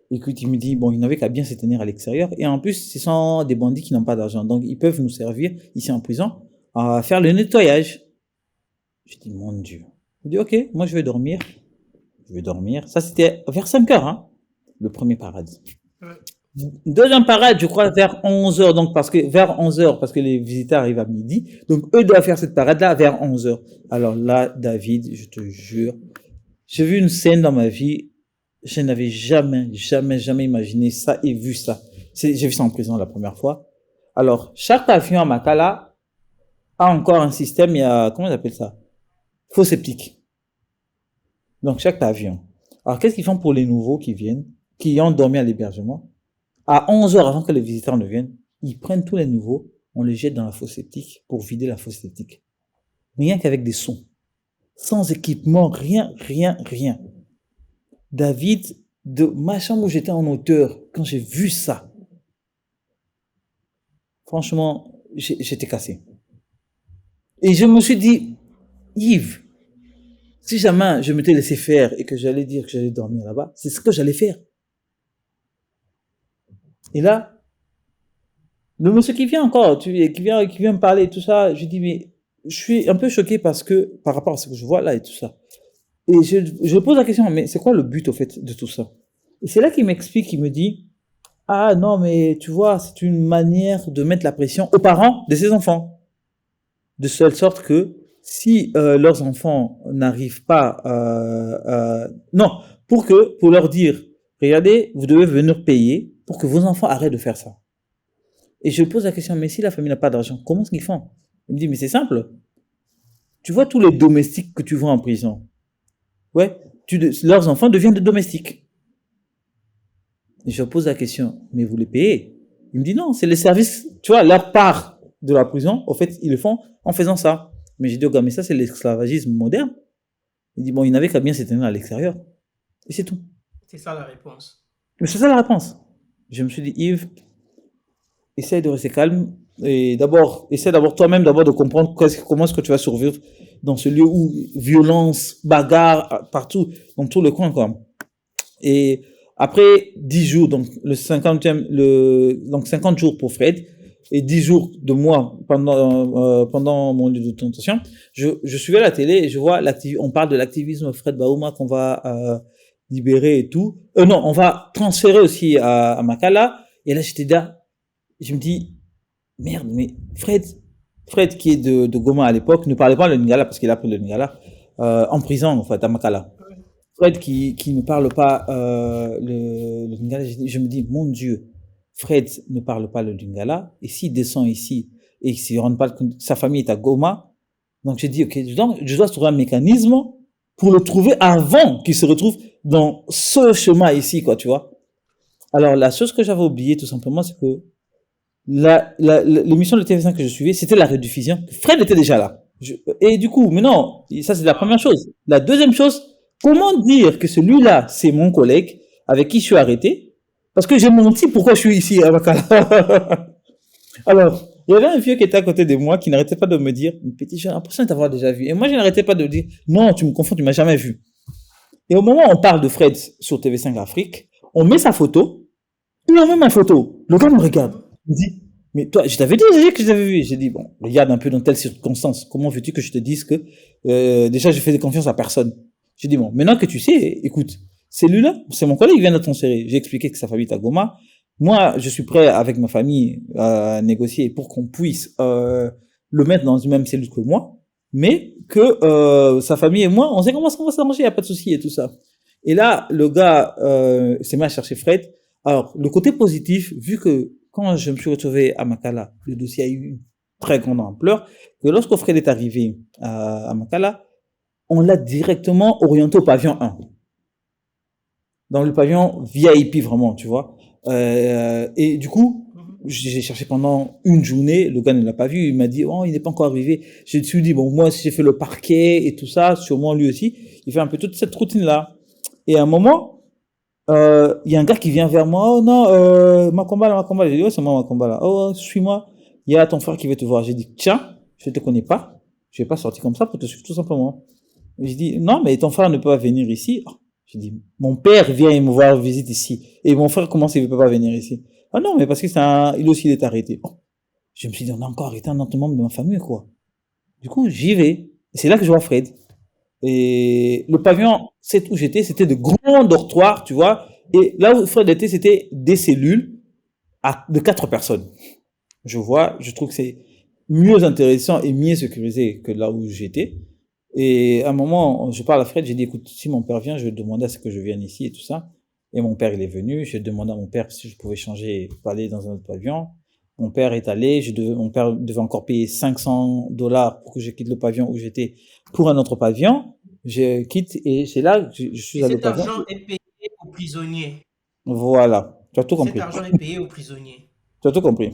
Écoute, il me dit, bon, il n'avait qu'à bien se tenir à l'extérieur. Et en plus, ce sont des bandits qui n'ont pas d'argent. Donc, ils peuvent nous servir, ici en prison, à faire le nettoyage. Je dis, mon Dieu. Il dit, ok, moi je vais dormir. Je vais dormir. Ça, c'était vers 5 heures, hein, le premier parade. Ouais. Deuxième parade, je crois, vers 11 heures. Donc, vers 11 heures, parce que les visiteurs arrivent à midi. Donc, eux doivent faire cette parade-là vers 11 heures. Alors là, David, je te jure, j'ai vu une scène dans ma vie. Je n'avais jamais, jamais, jamais imaginé ça et vu ça. J'ai vu ça en prison la première fois. Alors, chaque pavillon à Makala a encore un système, il y a, comment on appelle ça? Faux septique. Donc, chaque pavillon. Alors, qu'est-ce qu'ils font pour les nouveaux qui viennent, qui ont dormi à l'hébergement? À 11 heures avant que les visiteurs ne viennent, ils prennent tous les nouveaux, on les jette dans la fosse septique pour vider la fosse septique. Rien qu'avec des sons. Sans équipement, rien, rien, rien. David, de ma chambre où j'étais en hauteur, quand j'ai vu ça, franchement, j'étais cassé. Et je me suis dit, Yves, si jamais je m'étais laissé faire et que j'allais dire que j'allais dormir là-bas, c'est ce que j'allais faire. Et là, Le monsieur qui vient encore, qui vient me parler, tout ça, je dis, mais je suis un peu choqué parce que, par rapport à ce que je vois là et tout ça. Et je pose la question, mais c'est quoi le but, au fait, de tout ça? Et c'est là qu'il m'explique, il me dit, ah non, mais tu vois, c'est une manière de mettre la pression aux parents de ses enfants. De telle sorte que si leurs enfants n'arrivent pas, non, pour leur dire, regardez, vous devez venir payer pour que vos enfants arrêtent de faire ça. Et je pose la question, mais si la famille n'a pas d'argent, comment est-ce qu'ils font? Il me dit, mais c'est simple. Tu vois tous les domestiques que tu vois en prison. Ouais, leurs enfants deviennent des domestiques. Et je pose la question, mais vous les payez? Il me dit non, c'est les services, tu vois, leur part de la prison, au fait, ils le font en faisant ça. Mais j'ai dit, oh gars, mais ça, c'est l'esclavagisme moderne. Il dit, bon, il n'avait qu'à bien s'éteindre à l'extérieur. Et c'est tout. C'est ça la réponse. Mais c'est ça la réponse. Je me suis dit, Yves, essaye de rester calme. Et d'abord, essaie d'abord toi-même d'abord de comprendre comment est-ce que tu vas survivre dans ce lieu où violence, bagarre, partout, dans tous les coins, quoi. Et après 10 jours, donc donc 50 jours pour Fred, et 10 jours de moi pendant mon lieu de détention, je suivais la télé et je vois on parle de l'activisme Fred Baouma qu'on va libérer et tout. Non, on va transférer aussi à Makala. Et là, je me dis, merde, mais Fred qui est de Goma à l'époque, ne parlait pas le Lingala parce qu'il a appris le Lingala en prison, en fait, à Makala. Fred qui ne parle pas le Lingala, je me dis, mon Dieu, Fred ne parle pas le Lingala, et s'il descend ici, et s'il ne rend pas compte que sa famille est à Goma, donc j'ai dit, ok, je dois trouver un mécanisme pour le trouver avant qu'il se retrouve dans ce chemin ici, quoi, tu vois. Alors, la chose que j'avais oubliée, tout simplement, c'est que l'émission de TV5 que je suivais, c'était la rediffusion. Fred était déjà là. Et du coup, mais non, ça c'est la première chose. La deuxième chose, comment dire que celui-là, c'est mon collègue avec qui je suis arrêté? Parce que j'ai menti pourquoi je suis ici à Makala. Alors, il y avait un vieux qui était à côté de moi qui n'arrêtait pas de me dire, petit, j'ai l'impression de t'avoir déjà vu. Et moi, je n'arrêtais pas de dire, non, tu me confonds, tu m'as jamais vu. Et au moment où on parle de Fred sur TV5 Afrique, on met sa photo, il en met ma photo. Le gars me regarde. Il me dit, mais toi, je t'avais dit que je t'avais vu. J'ai dit, bon, regarde un peu dans telle circonstance. Comment veux-tu que je te dise que, déjà, je fais confiance à personne. J'ai dit, bon, maintenant que tu sais, écoute, celui-là, c'est mon collègue qui vient de transférer. J'ai expliqué que sa famille est à Goma. Moi, je suis prêt avec ma famille à négocier pour qu'on puisse le mettre dans une même cellule que moi, mais que sa famille et moi, on sait comment on va s'arranger, il n'y a pas de souci et tout ça. Et là, le gars s'est mis à chercher Fred. Alors, le côté positif, vu que quand je me suis retrouvé à Makala, le dossier a eu une très grande ampleur, que lorsque Fred est arrivé à Makala, on l'a directement orienté au pavillon 1. Dans le pavillon VIP, vraiment, tu vois. Et du coup, j'ai cherché pendant une journée, le gars ne l'a pas vu, il m'a dit, oh, il n'est pas encore arrivé. Je me suis dit, bon, moi, si j'ai fait le parquet et tout ça, sûrement lui aussi, il fait un peu toute cette routine-là. Et à un moment, il y a un gars qui vient vers moi, oh non, Makombala. J'ai dit, oh, c'est moi Makombala. Oh, suis-moi. Il y a ton frère qui veut te voir. J'ai dit, tiens, je te connais pas. Je vais pas sortir comme ça pour te suivre tout simplement. J'ai dit, non, mais ton frère ne peut pas venir ici. Oh, j'ai dit, mon père vient me voir visite ici. Et mon frère, comment il ne peut pas venir ici? Ah non, mais parce que il aussi, il est arrêté. Oh. Je me suis dit, on a encore arrêté un autre membre de ma famille, quoi. Du coup, j'y vais. Et c'est là que je vois Fred. Et le pavillon, c'est où j'étais, c'était de grands dortoirs, tu vois. Et là où Fred était, c'était des cellules de 4 personnes. Je trouve que c'est mieux intéressant et mieux sécurisé que là où j'étais. Et à un moment, je parle à Fred, j'ai dit, écoute, si mon père vient, je vais demander à ce que je vienne ici et tout ça. Et mon père, il est venu, j'ai demandé à mon père si je pouvais changer, pour aller dans un autre pavillon. Mon père est allé, mon père devait encore payer $500 pour que je quitte le pavillon où j'étais pour un autre pavillon. Je quitte et c'est là que je suis allé au pavillon. Cet argent est payé aux prisonniers. Voilà, tu as tout compris. Cet argent est payé aux prisonniers. Tu as tout compris.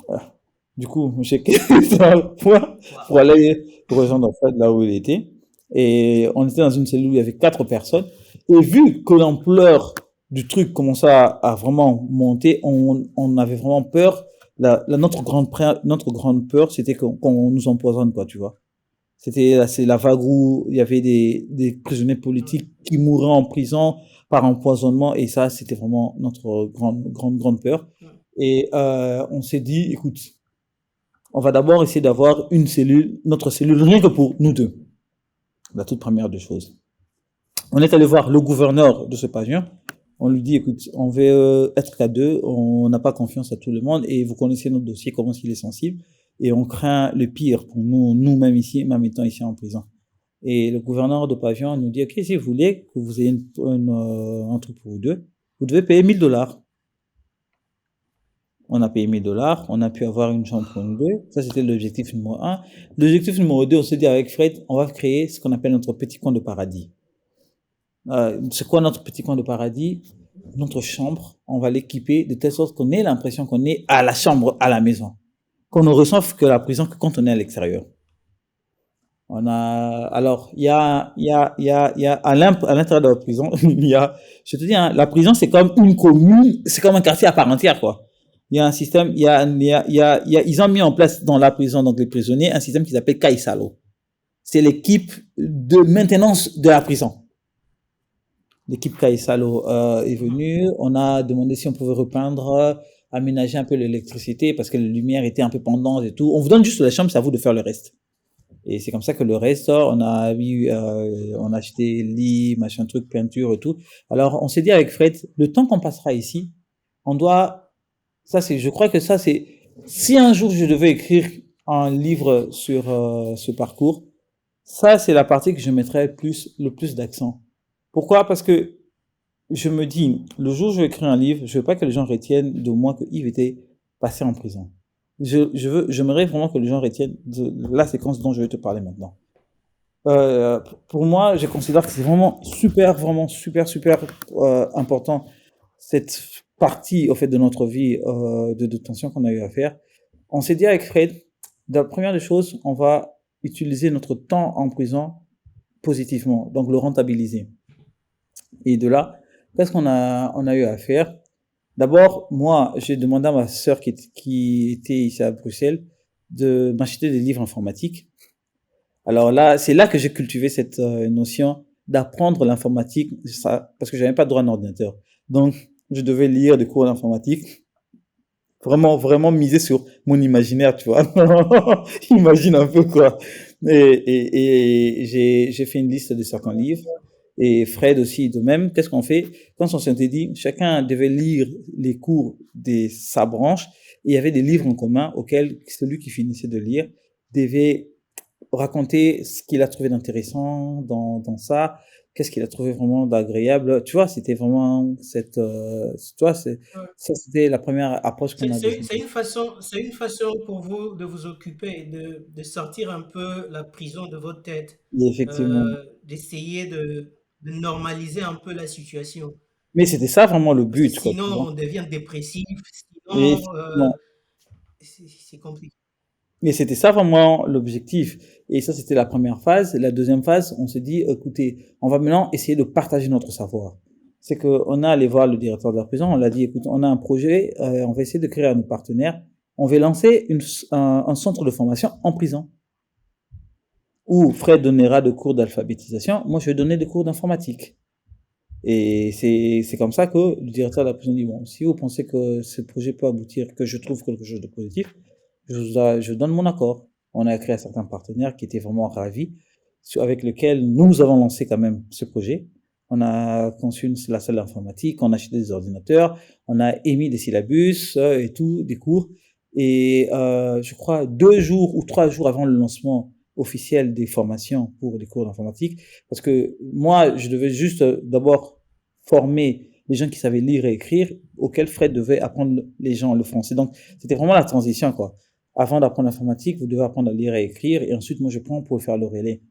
Voilà. Du coup, j'ai quitté le point pour aller rejoindre Fred là où il était. Et on était dans une cellule où il y avait 4 personnes. Et vu que l'ampleur du truc commençait à vraiment monter, on avait vraiment peur. Notre grande peur, c'était qu'on nous empoisonne, quoi, tu vois. C'est la vague où il y avait des prisonniers politiques qui mouraient en prison par empoisonnement. Et ça, c'était vraiment notre grande peur. Et on s'est dit, écoute, on va d'abord essayer d'avoir une cellule, notre cellule, rien que pour nous deux. La toute première des choses. On est allé voir le gouverneur de ce pavillon. On lui dit, écoute, on veut être qu'à deux, on n'a pas confiance à tout le monde et vous connaissez notre dossier, comment il est sensible. Et on craint le pire pour nous, nous-mêmes ici, même étant ici en prison. Et le gouverneur de pavillon nous dit, ok, si vous voulez que vous ayez un truc pour vous deux, vous devez payer $1000. On a payé $1000, on a pu avoir une chambre pour nous deux. Ça, c'était l'objectif numéro un. L'objectif numéro deux, on s'est dit avec Fred, on va créer ce qu'on appelle notre petit coin de paradis. C'est quoi notre petit coin de paradis? Notre chambre, on va l'équiper de telle sorte qu'on ait l'impression qu'on est à la chambre, à la maison. Qu'on ne ressent que la prison que quand on est à l'extérieur. Alors, il y a à l'intérieur de la prison, je te dis, hein, la prison, c'est comme une commune, c'est comme un quartier à part entière, quoi. Il y a un système, ils ont mis en place dans la prison, donc les prisonniers, un système qui s'appelle Kaisalo. C'est l'équipe de maintenance de la prison. L'équipe Kaisalo est venue, on a demandé si on pouvait repeindre, aménager un peu l'électricité parce que les lumières étaient un peu pendantes et tout. On vous donne juste la chambre, c'est à vous de faire le reste. Et c'est comme ça que le reste, on a acheté lit, machin truc, peinture et tout. Alors on s'est dit avec Fred, le temps qu'on passera ici, je crois que ça c'est, si un jour je devais écrire un livre sur ce parcours, ça c'est la partie que je mettrais le plus d'accent. Pourquoi? Parce que je me dis, le jour où je vais écrire un livre, je veux pas que les gens retiennent de moi que Yves était passé en prison. J'aimerais vraiment que les gens retiennent de la séquence dont je vais te parler maintenant. Pour moi, je considère que c'est vraiment super important cette partie au fait de notre vie de détention qu'on a eu à faire. On s'est dit avec Fred, la première des choses, on va utiliser notre temps en prison positivement, donc le rentabiliser. Et de là, qu'est-ce qu'on a eu à faire? D'abord, moi, j'ai demandé à ma sœur qui était ici à Bruxelles de m'acheter des livres informatiques. Alors là, c'est là que j'ai cultivé cette notion d'apprendre l'informatique, parce que j'avais pas droit à un ordinateur. Donc, je devais lire des cours d'informatique. Vraiment miser sur mon imaginaire, tu vois. Imagine un peu quoi. J'ai fait une liste de certains livres. Et Fred aussi de même. Qu'est-ce qu'on fait? Quand on s'était dit, chacun devait lire les cours de sa branche, et il y avait des livres en commun auxquels celui qui finissait de lire devait raconter ce qu'il a trouvé d'intéressant dans ça, qu'est-ce qu'il a trouvé vraiment d'agréable. Tu vois, c'était vraiment tu vois, ça c'était la première approche qu'on a décidé. C'est une façon pour vous de vous occuper, de sortir un peu la prison de votre tête, Et effectivement. d'essayer de normaliser un peu la situation. Mais c'était ça vraiment le Parce que but, quoi, tu vois. sinon, on devient dépressif, Et sinon, effectivement. c'est compliqué. Mais c'était ça vraiment l'objectif. Et ça, c'était la première phase. La deuxième phase, on s'est dit, écoutez, on va maintenant essayer de partager notre savoir. C'est qu'on a allé voir le directeur de la prison, on l'a dit, écoute, on a un projet, on va essayer de créer un partenaire. On va lancer un centre de formation en prison. Où Fred donnera des cours d'alphabétisation, moi je vais donner des cours d'informatique. Et c'est comme ça que le directeur de la prison dit, bon, si vous pensez que ce projet peut aboutir, que je trouve quelque chose de positif, je donne mon accord. On a créé certains partenaires qui étaient vraiment ravis, avec lesquels nous avons lancé quand même ce projet. On a conçu la salle d'informatique, on a acheté des ordinateurs, on a émis des syllabus et tout, des cours. Et je crois 2 jours ou 3 jours avant le lancement officiel des formations pour les cours d'informatique, parce que moi, je devais juste d'abord former les gens qui savaient lire et écrire, auxquels Fred devait apprendre les gens le français. Donc, c'était vraiment la transition, quoi. Avant d'apprendre l'informatique, vous devez apprendre à lire et écrire, et ensuite, moi, je prends pour faire le relais.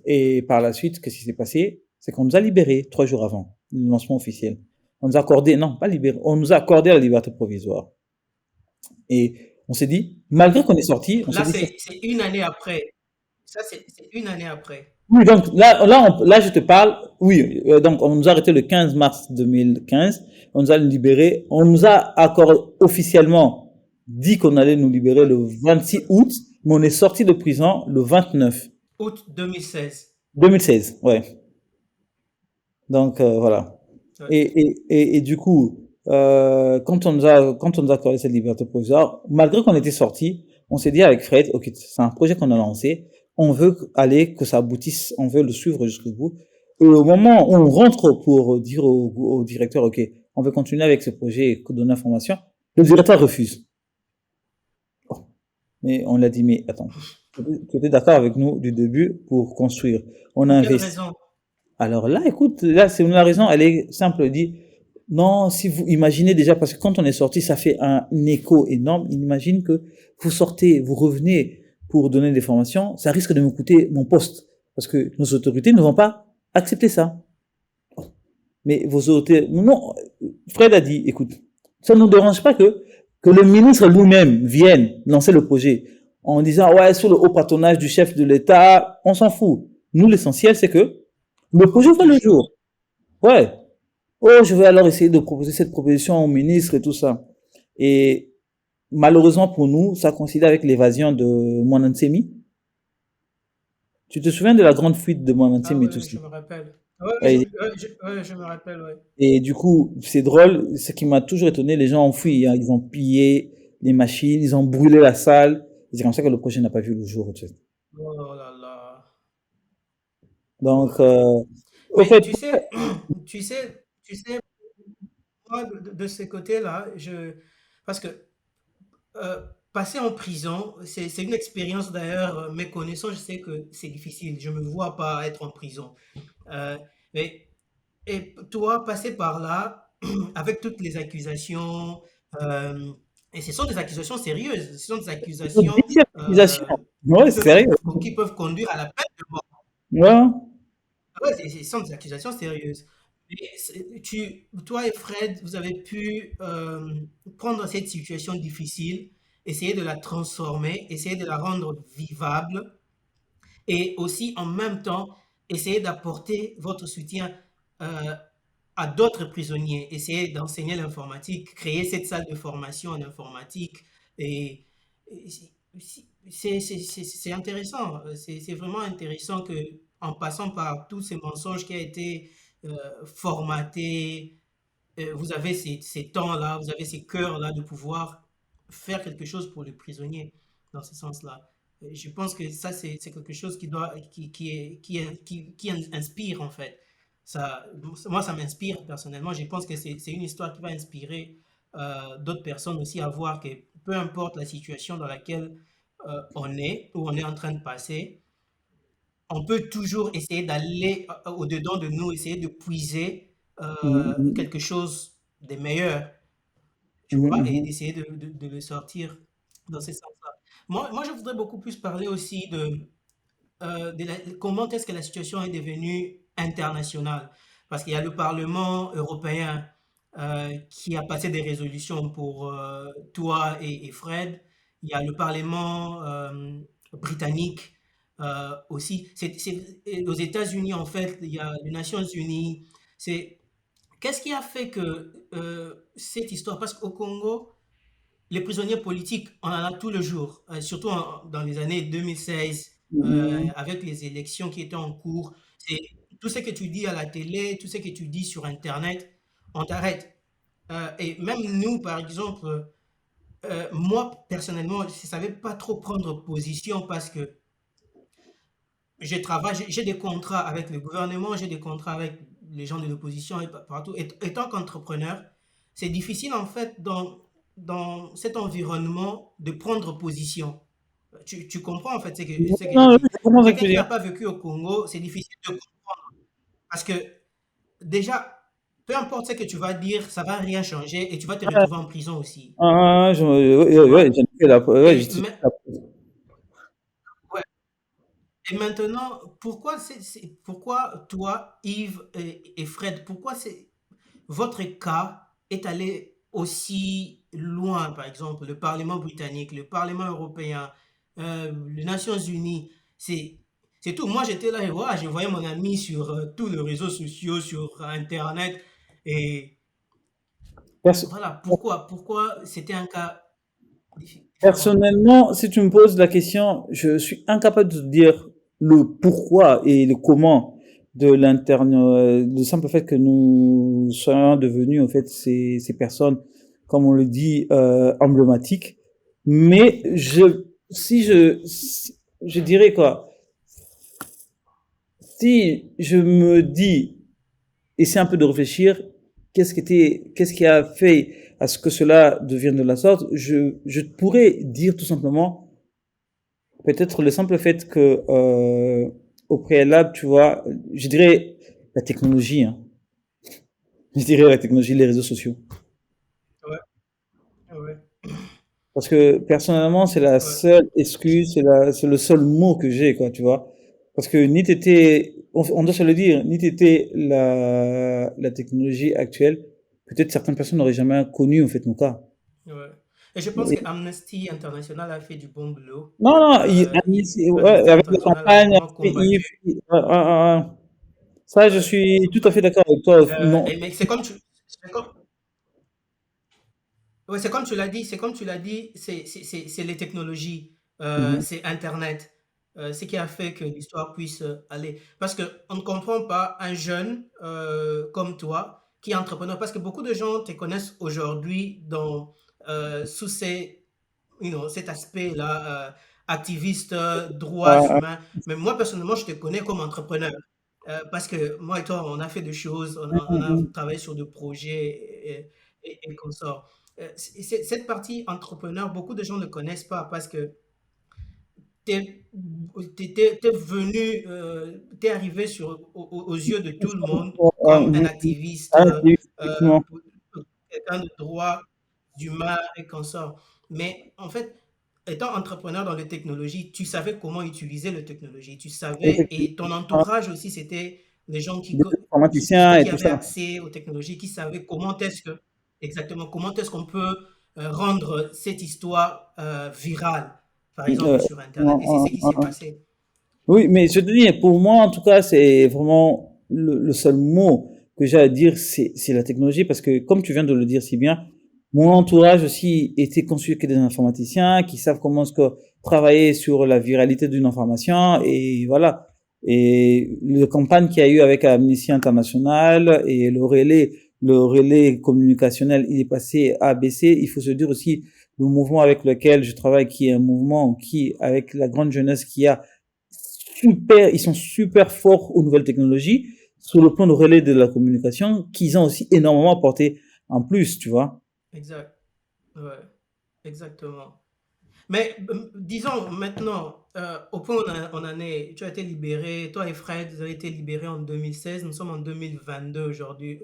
Et par la suite, qu'est-ce qui s'est passé? C'est qu'on nous a libérés 3 jours avant le lancement officiel. On nous a accordé, non, pas libérés, on nous a accordé la liberté provisoire. Et on s'est dit, malgré qu'on est sorti, on s'est Là, dit, c'est une année après. Ça, c'est une année après. oui, donc là, je te parle, oui, donc on nous a arrêté le 15 mars 2015, on nous a libérés, on nous a accordé officiellement dit qu'on allait nous libérer le 26 août, mais on est sorti de prison le 29 Août 2016. 2016, ouais. Donc voilà. Ouais. Et du coup, quand on nous a accordé cette liberté provisoire, malgré qu'on était sortis, on s'est dit avec Fred, ok, c'est un projet qu'on a lancé, on veut aller que ça aboutisse, on veut le suivre jusqu'au bout. Et au moment où on rentre pour dire au directeur, ok, on veut continuer avec ce projet et donner l'information, le directeur refuse. Bon. Mais on l'a dit, mais attends, tu étais d'accord avec nous du début pour construire. On a Pour quelle investi. raison? Alors là, écoute, là, c'est la raison, elle est simple, elle dit, non, si vous imaginez déjà, parce que quand on est sorti, ça fait un écho énorme. Imagine que vous sortez, vous revenez pour donner des formations, ça risque de me coûter mon poste. Parce que nos autorités ne vont pas accepter ça. Mais vos autorités, non, Fred a dit, écoute, ça ne nous dérange pas que le ministre lui-même vienne lancer le projet en disant, ouais, sous le haut patronage du chef de l'État, on s'en fout. Nous, l'essentiel, c'est que le projet voit le jour. Ouais. Oh, je vais alors essayer de proposer cette proposition au ministre et tout ça. Et malheureusement pour nous, ça coïncide avec l'évasion de Mwanantsemi. Tu te souviens de la grande fuite de Ah Mwanantsemi et tout ouais, ça. je me rappelle. Ouais, Et, je me rappelle, ouais. et du coup, c'est drôle, ce qui m'a toujours étonné, les gens ont fui, hein, ils ont pillé les machines, ils ont brûlé la salle. C'est comme ça que le projet n'a pas vu le jour. Tu sais. Oh là là. Oh Donc, là là. au Mais fait, tu sais, moi, de ce côté-là, parce que passer en prison, c'est une expérience d'ailleurs, mes connaissances, je sais que c'est difficile. Je me vois pas être en prison. Euh, mais, et toi, passer par là, avec toutes les accusations, euh, et ce sont des accusations sérieuses, ce sont des accusations accusation. Ouais, c'est sérieux. qui peuvent conduire à la peine de mort. Ouais. Ouais, ce sont des accusations sérieuses. Mais toi et Fred, vous avez pu prendre cette situation difficile, essayer de la transformer, essayer de la rendre vivable et aussi en même temps essayer d'apporter votre soutien euh, à d'autres prisonniers, essayer d'enseigner l'informatique, créer cette salle de formation en informatique. Et, et c'est intéressant, c'est vraiment intéressant que en passant par tous ces mensonges qui a été formaté, vous avez ces temps-là, vous avez ces cœurs-là de pouvoir faire quelque chose pour les prisonniers dans ce sens-là. Je pense que ça, c'est quelque chose qui inspire en fait. Ça, moi, ça m'inspire personnellement. Je pense que c'est une histoire qui va inspirer d'autres personnes aussi à voir que peu importe la situation dans laquelle on est, ou on est en train de passer, on peut toujours essayer d'aller au-dedans de nous, essayer de puiser Mhm, quelque chose de meilleur, tu mhm, vois, et mhm, d'essayer de le sortir dans ce sens-là. Moi, je voudrais beaucoup plus parler aussi comment est-ce que la situation est devenue internationale. Parce qu'il y a le Parlement européen qui a passé des résolutions pour toi et Fred. Il y a le Parlement britannique aussi. Et aux États-Unis, en fait, il y a les Nations Unies. Qu'est-ce qui a fait que cette histoire, parce qu'au Congo, les prisonniers politiques, on en a tous les jours, surtout dans les années 2016, mhm, avec les élections qui étaient en cours. C'est tout ce que tu dis à la télé, tout ce que tu dis sur Internet, on t'arrête. Et même nous, par exemple, moi, personnellement, je ne savais pas trop prendre position parce que je travaille, j'ai des contrats avec le gouvernement, j'ai des contrats avec les gens de l'opposition et partout. Étant qu'entrepreneur, c'est difficile en fait dans cet environnement de prendre position. Tu comprends en fait mhm. ce que je Non, dis. je comprends Pour ce que tu quelqu'un veux qui dire. n'a pas vécu au Congo, c'est difficile de comprendre parce que déjà, peu importe ce que tu vas dire, ça va rien changer et tu vas te retrouver en prison aussi. Ouais, Tu ouais, vois? j'en ai fait ouais, Et, ouais. Et maintenant, pourquoi toi, Yves et Fred, pourquoi votre cas est allé aussi loin, par exemple, le Parlement britannique, le Parlement européen, les Nations Unies, c'est tout. Moi, j'étais là et voilà, je voyais mon ami sur tous les réseaux sociaux, sur Internet, et Perso- voilà, pourquoi c'était un cas différent. Personnellement, si tu me poses la question, je suis incapable de te dire le pourquoi et le comment. le simple fait que nous soyons devenus en fait ces personnes, comme on le dit, emblématiques. Mais je dirais quoi, si je me dis, essaie un peu de réfléchir, qu'est-ce qui a fait à ce que cela devienne de la sorte, je pourrais dire tout simplement, peut-être le simple fait que, au préalable, tu vois, je dirais la technologie, hein. Je dirais la technologie, les réseaux sociaux. Ouais, ouais, Parce que personnellement, c'est la ouais, seule excuse, c'est le seul mot que j'ai, quoi, tu vois. Parce que on doit se le dire, ni t'étais la technologie actuelle, peut-être certaines personnes n'auraient jamais connu, en fait, nos cas. ouais. Et je pense que Et- Amnesty International a fait du bon boulot. non, non, ouais, Amnesty avec la International a campagne, vraiment Yves, combattu. ça, je Ouais. suis tout à fait d'accord avec toi. Non. Mais c'est comme tu l'as dit, c'est comme tu l'as dit, c'est les technologies, Mhm. c'est Internet, ce qui a fait que l'histoire puisse aller. Parce qu'on ne comprend pas un jeune comme toi qui est entrepreneur, parce que beaucoup de gens te connaissent aujourd'hui sous cet aspect-là, activiste, droits Euh, humains. Mais moi, personnellement, je te connais comme entrepreneur. Parce que moi et toi, on a fait des choses, on a travaillé sur des projets et consorts. Cette partie entrepreneur, beaucoup de gens ne connaissent pas parce que t'es t'es venu, t'es arrivé aux yeux de tout le monde comme un activiste, effectivement. quelqu'un de droit, d'humain et consorts. Mais en fait, étant entrepreneur dans les technologies, tu savais comment utiliser les technologies. Tu savais, et ton Effectivement. entourage aussi, c'était les gens Des informaticiens et qui tout avaient ça. accès aux technologies, qui savaient exactement, comment est-ce qu'on peut rendre cette histoire virale, par exemple sur Internet. Et c'est ce qui s'est Euh, passé. Oui, mais je te dis, pour moi, en tout cas, c'est vraiment le seul mot que j'ai à dire, c'est la technologie, parce que comme tu viens de le dire si bien, mon entourage aussi était constitué que des informaticiens qui savent comment est-ce que travailler sur la viralité d'une information, et voilà. Et le campagne qu'il y a eu avec Amnesty International et le relais communicationnel, il est passé à ABC. Il faut se dire aussi, le mouvement avec lequel je travaille, qui est un mouvement qui, avec la grande jeunesse qui a ils sont super forts aux nouvelles technologies sur le plan de relais de la communication qu'ils ont aussi énormément apporté en plus, tu vois. Exact. Ouais, exactement. Mais disons maintenant, au point où on en est, tu as été libéré, toi et Fred, vous avez été libérés en 2016, nous sommes en 2022 aujourd'hui.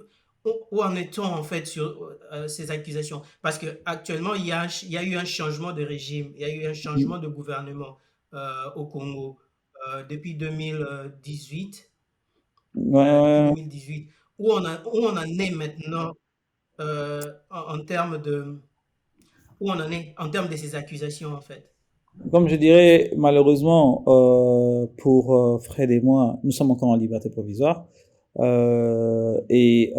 Où en est-on en fait sur ces accusations? Parce qu'actuellement, il y a eu un changement de régime, il y a eu un changement de gouvernement au Congo depuis 2018. Depuis Ouais, 2018. Où on en est maintenant en termes où on en est en termes de ces accusations en fait? comme je dirais, malheureusement, pour Fred et moi, nous sommes encore en liberté provisoire. Et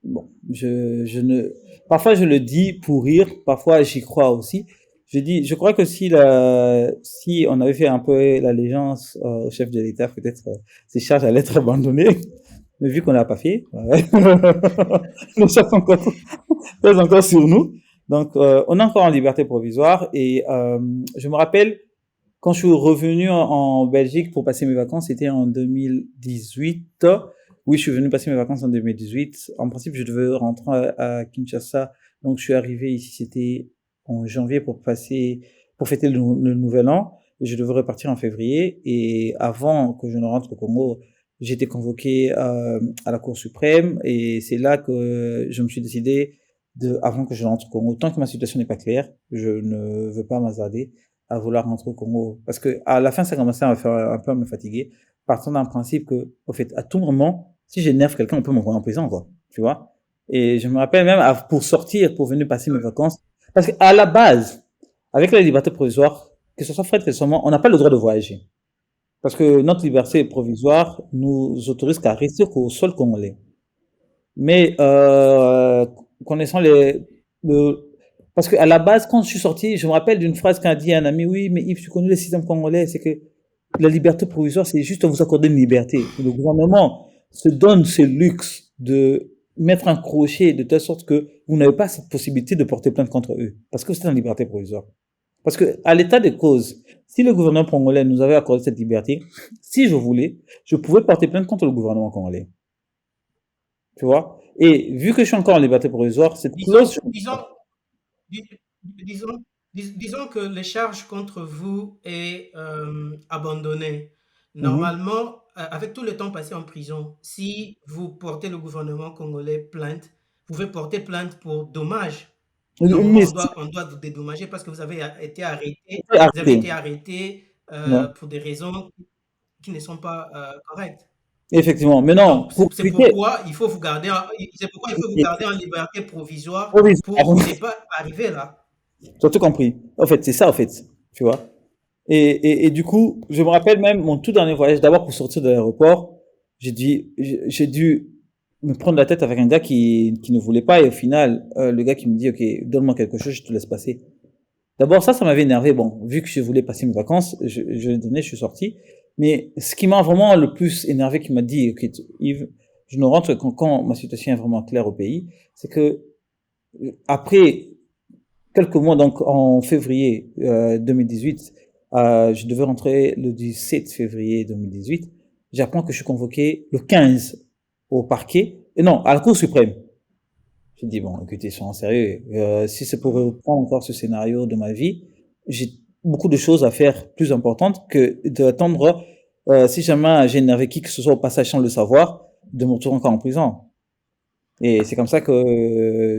bon, je ne, parfois je le dis pour rire, parfois j'y crois aussi. Je crois que si on avait fait un peu l'allégeance au chef de l'État, peut-être ces charges allaient être abandonnées. Mais vu qu'on l'a pas fait, les charges sont encore, pèsent encore sur nous. Donc, on est encore en liberté provisoire. Et je me rappelle, quand je suis revenu en Belgique pour passer mes vacances, c'était en 2018. Oui, je suis venu passer mes vacances en 2018. En principe, je devais rentrer à Kinshasa. Donc, je suis arrivé ici, c'était en janvier pour fêter le nouvel an. Et je devais repartir en février. Et avant que je ne rentre au Congo, j'ai été convoqué à la Cour suprême. Et c'est là que je me suis décidé avant que je rentre au Congo, tant que ma situation n'est pas claire, je ne veux pas m'hasarder à vouloir rentrer au Congo. Parce que à la fin, ça commençait à me faire un peu à me fatiguer, partant d'un principe que, au fait, à tout moment, si j'énerve quelqu'un, on peut m'envoyer en prison, quoi. Tu vois? Et je me rappelle même, pour sortir, pour venir passer mes vacances, parce qu'à la base, avec la liberté provisoire, que ce soit Fred, que ce soit moi, on n'a pas le droit de voyager. Parce que notre liberté provisoire nous autorise qu'à rester au sol congolais. Mais connaissant le, parce qu'à la base, quand je suis sorti, je me rappelle d'une phrase qu'a dit un ami, oui, mais Yves, tu connais le système congolais, c'est que la liberté provisoire, c'est juste vous accorder une liberté. Le gouvernement se donne ce luxe de mettre un crochet de telle sorte que vous n'avez pas cette possibilité de porter plainte contre eux. Parce que c'est une liberté provisoire. Parce que, à l'état des causes, si le gouvernement congolais nous avait accordé cette liberté, si je voulais, je pouvais porter plainte contre le gouvernement congolais. Tu vois? Et vu que je suis encore en liberté provisoire, cette Disons, clause, disons, dis- disons, disons que les charges contre vous est abandonnée. mhm. Normalement, avec tout le temps passé en prison, si vous portez le gouvernement congolais plainte, vous pouvez porter plainte pour dommage. Normalement, Mais si on doit vous dédommager parce que c'était vous avez été arrêté, arrêté ouais, pour des raisons qui ne sont pas correctes. effectivement. Mais non, Donc, pour c'est éviter, pourquoi il faut vous garder c'est pourquoi il faut vous garder en liberté provisoire pour provisoire, ne pas arriver là. tu as tout compris. En fait, c'est ça, en fait, tu vois. Et du coup, je me rappelle même mon tout dernier voyage, d'abord pour sortir de l'aéroport, j'ai dû me prendre la tête avec un gars qui ne voulait pas, et au final, le gars qui me dit, OK, donne-moi quelque chose, je te laisse passer. D'abord, ça m'avait énervé. Bon, vu que je voulais passer mes vacances, je l'ai donné, je suis sorti. Mais ce qui m'a vraiment le plus énervé, qui m'a dit, OK, Yves, je ne rentre que quand ma situation est vraiment claire au pays, c'est que après quelques mois, donc en février 2018, je devais rentrer le 17 février 2018. J'apprends que je suis convoqué le 15 au parquet, et non, à la Cour suprême. J'ai dit, bon, écoutez, soyons sérieux. Si c'est pour Mhm. reprendre encore ce scénario de ma vie, j'ai beaucoup de choses à faire plus importantes que d'attendre, si jamais j'ai énervé qui que ce soit au passage sans le savoir, de me retrouver encore en prison. Et c'est comme ça que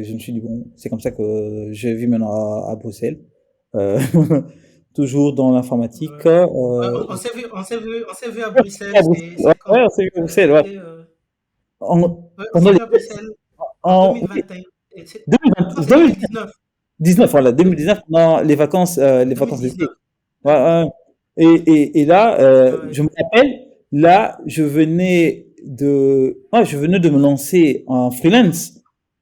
je me suis dit, bon, c'est comme ça que je vis maintenant à Bruxelles. Euh, toujours dans l'informatique. Ouais. Ouais, on s'est vu à Bruxelles, À Bruxelles. Ouais, c'est ouais, quand? c'est à Bruxelles, ouais. C'était, ouais, on Pendant s'est les vu à Bruxelles en oui, 2021. Non, c'est 2020, 2019. 19, voilà, De- 2019, pendant les vacances d'été. 2019. Ouais, ouais. Et là, Ouais. je me rappelle, là, je venais de me lancer en freelance.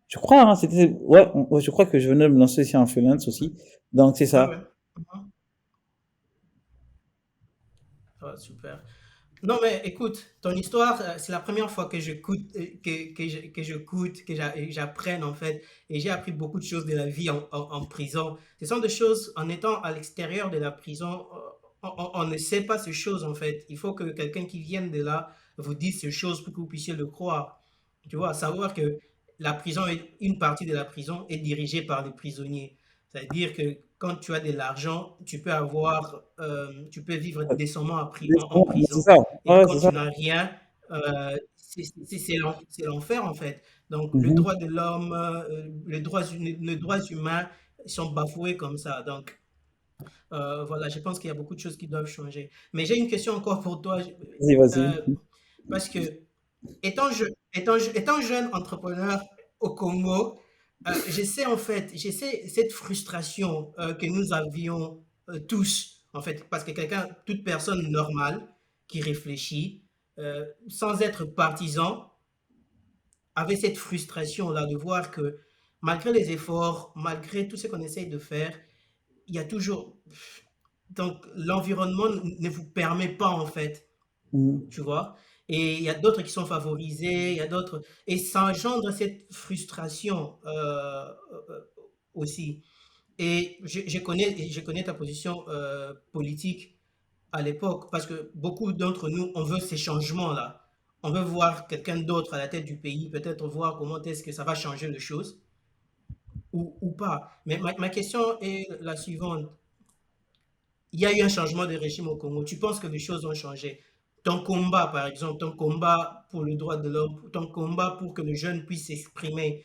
Je crois, hein, ouais, je crois que je venais de me lancer ici en freelance aussi. Donc, c'est Ouais, ouais. ça. Mhm. Ouais, super. Non, mais écoute, ton histoire, c'est la première fois que j'écoute, que j'écoute, j'apprenne en fait. Et j'ai appris beaucoup de choses de la vie en prison. Ce sont des choses, en étant à l'extérieur de la prison, on ne sait pas ces choses en fait. Il faut que quelqu'un qui vienne de là vous dise ces choses pour que vous puissiez le croire. Tu vois, savoir que une partie de la prison est dirigée par les prisonniers. C'est-à-dire que quand tu as de l'argent, tu peux vivre décemment en C'est prison. ça. Et Ouais, quand c'est ça. tu n'as rien, c'est l'enfer en fait. Donc le Mhm. droit de l'homme, les droits humains sont bafoués comme ça. Donc voilà, je pense qu'il y a beaucoup de choses qui doivent changer. Mais j'ai une question encore pour toi, Vas-y, vas-y. euh, parce que étant jeune entrepreneur au Congo, je sais cette frustration que nous avions tous, en fait, parce que toute personne normale qui réfléchit, sans être partisan, avait cette frustration-là de voir que malgré les efforts, malgré tout ce qu'on essaye de faire, il y a toujours... Donc l'environnement ne vous permet pas, en fait, Mhm. tu vois. Et il y a d'autres qui sont favorisés, il y a d'autres... Et ça engendre cette frustration aussi. Et je connais ta position politique à l'époque, parce que beaucoup d'entre nous, on veut ces changements-là. On veut voir quelqu'un d'autre à la tête du pays, peut-être voir comment est-ce que ça va changer les choses, ou pas. Mais ma question est la suivante. Il y a eu un changement de régime au Congo. Tu penses que les choses ont changé. Ton combat, par exemple, ton combat pour le droit de l'homme, ton combat pour que le jeune puisse s'exprimer,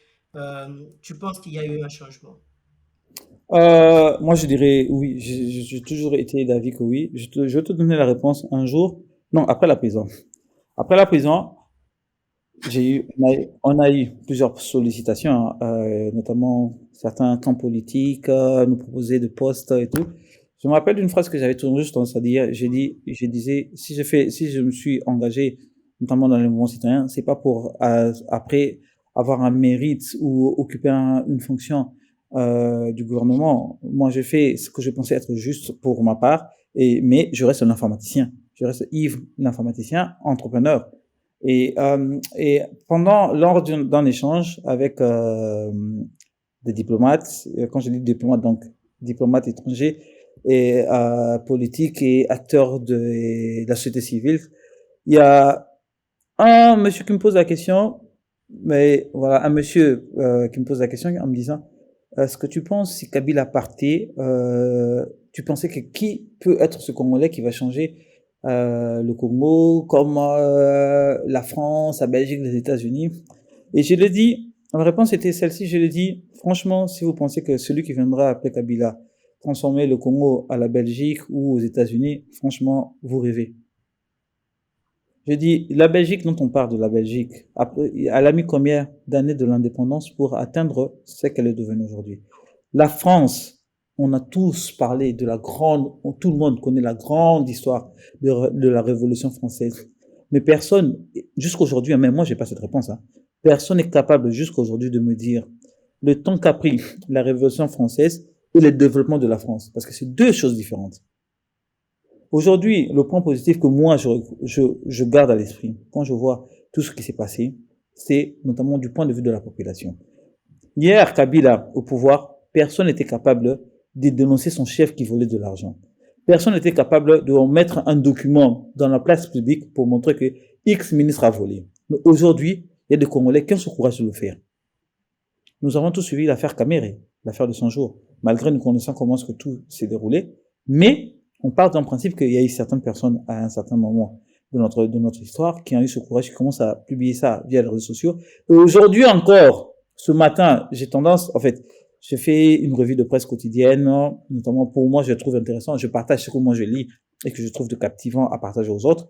tu penses qu'il y a eu un changement? Moi, je dirais oui. J'ai toujours été d'avis que oui. Je vais te donner la réponse un jour. Non, après la prison. Après la prison, on a eu plusieurs sollicitations, hein, notamment certains camps politiques nous proposaient des postes et tout. Je me rappelle d'une phrase que j'avais toujours juste tendance à dire. Je disais, si je me suis engagé, notamment dans le mouvement citoyen, c'est pas pour après avoir un mérite ou occuper une fonction du gouvernement. Moi, j'ai fait ce que je pensais être juste pour ma part, mais je reste un informaticien. Je reste Yves, l'informaticien, entrepreneur. Et pendant, lors d'un échange avec des diplomates, quand je dis diplomates, donc diplomates étrangers et politiques et acteurs de la société civile, il y a un monsieur qui me pose la question, mais voilà, un monsieur qui me pose la question en me disant, est-ce que tu penses si Kabila partait, tu pensais que qui peut être ce Congolais qui va changer le Congo, comme la France, la Belgique, les États-Unis? Et je le dis, ma réponse était celle-ci, je le dis, franchement, si vous pensez que celui qui viendra après Kabila transformer le Congo à la Belgique ou aux États-Unis, franchement, vous rêvez. Je dis, la Belgique, dont on parle de la Belgique, elle a mis combien d'années de l'indépendance pour atteindre ce qu'elle est devenue aujourd'hui? La France, on a tous parlé de la grande, tout le monde connaît la grande histoire de la Révolution française. Mais personne, jusqu'à aujourd'hui, même moi, j'ai pas cette réponse, hein, personne n'est capable jusqu'à aujourd'hui de me dire le temps qu'a pris la Révolution française et le développement de la France. Parce que c'est deux choses différentes. Aujourd'hui, le point positif que moi je garde à l'esprit quand je vois tout ce qui s'est passé, c'est notamment du point de vue de la population. Hier, Kabila au pouvoir, personne n'était capable de dénoncer son chef qui volait de l'argent. Personne n'était capable de mettre un document dans la place publique pour montrer que X ministre a volé. Mais aujourd'hui, il y a des Congolais qui ont ce courage de le faire. Nous avons tous suivi l'affaire Kamere, l'affaire de 100 jours, malgré nous connaissant comment est-ce que tout s'est déroulé. Mais on part d'un principe qu'il y a eu certaines personnes à un certain moment de notre histoire qui ont eu ce courage, qui commencent à publier ça via les réseaux sociaux. Et aujourd'hui encore, ce matin, j'ai tendance, en fait, je fais une revue de presse quotidienne, notamment pour moi, je trouve intéressant, je partage ce que moi je lis et que je trouve de captivant à partager aux autres,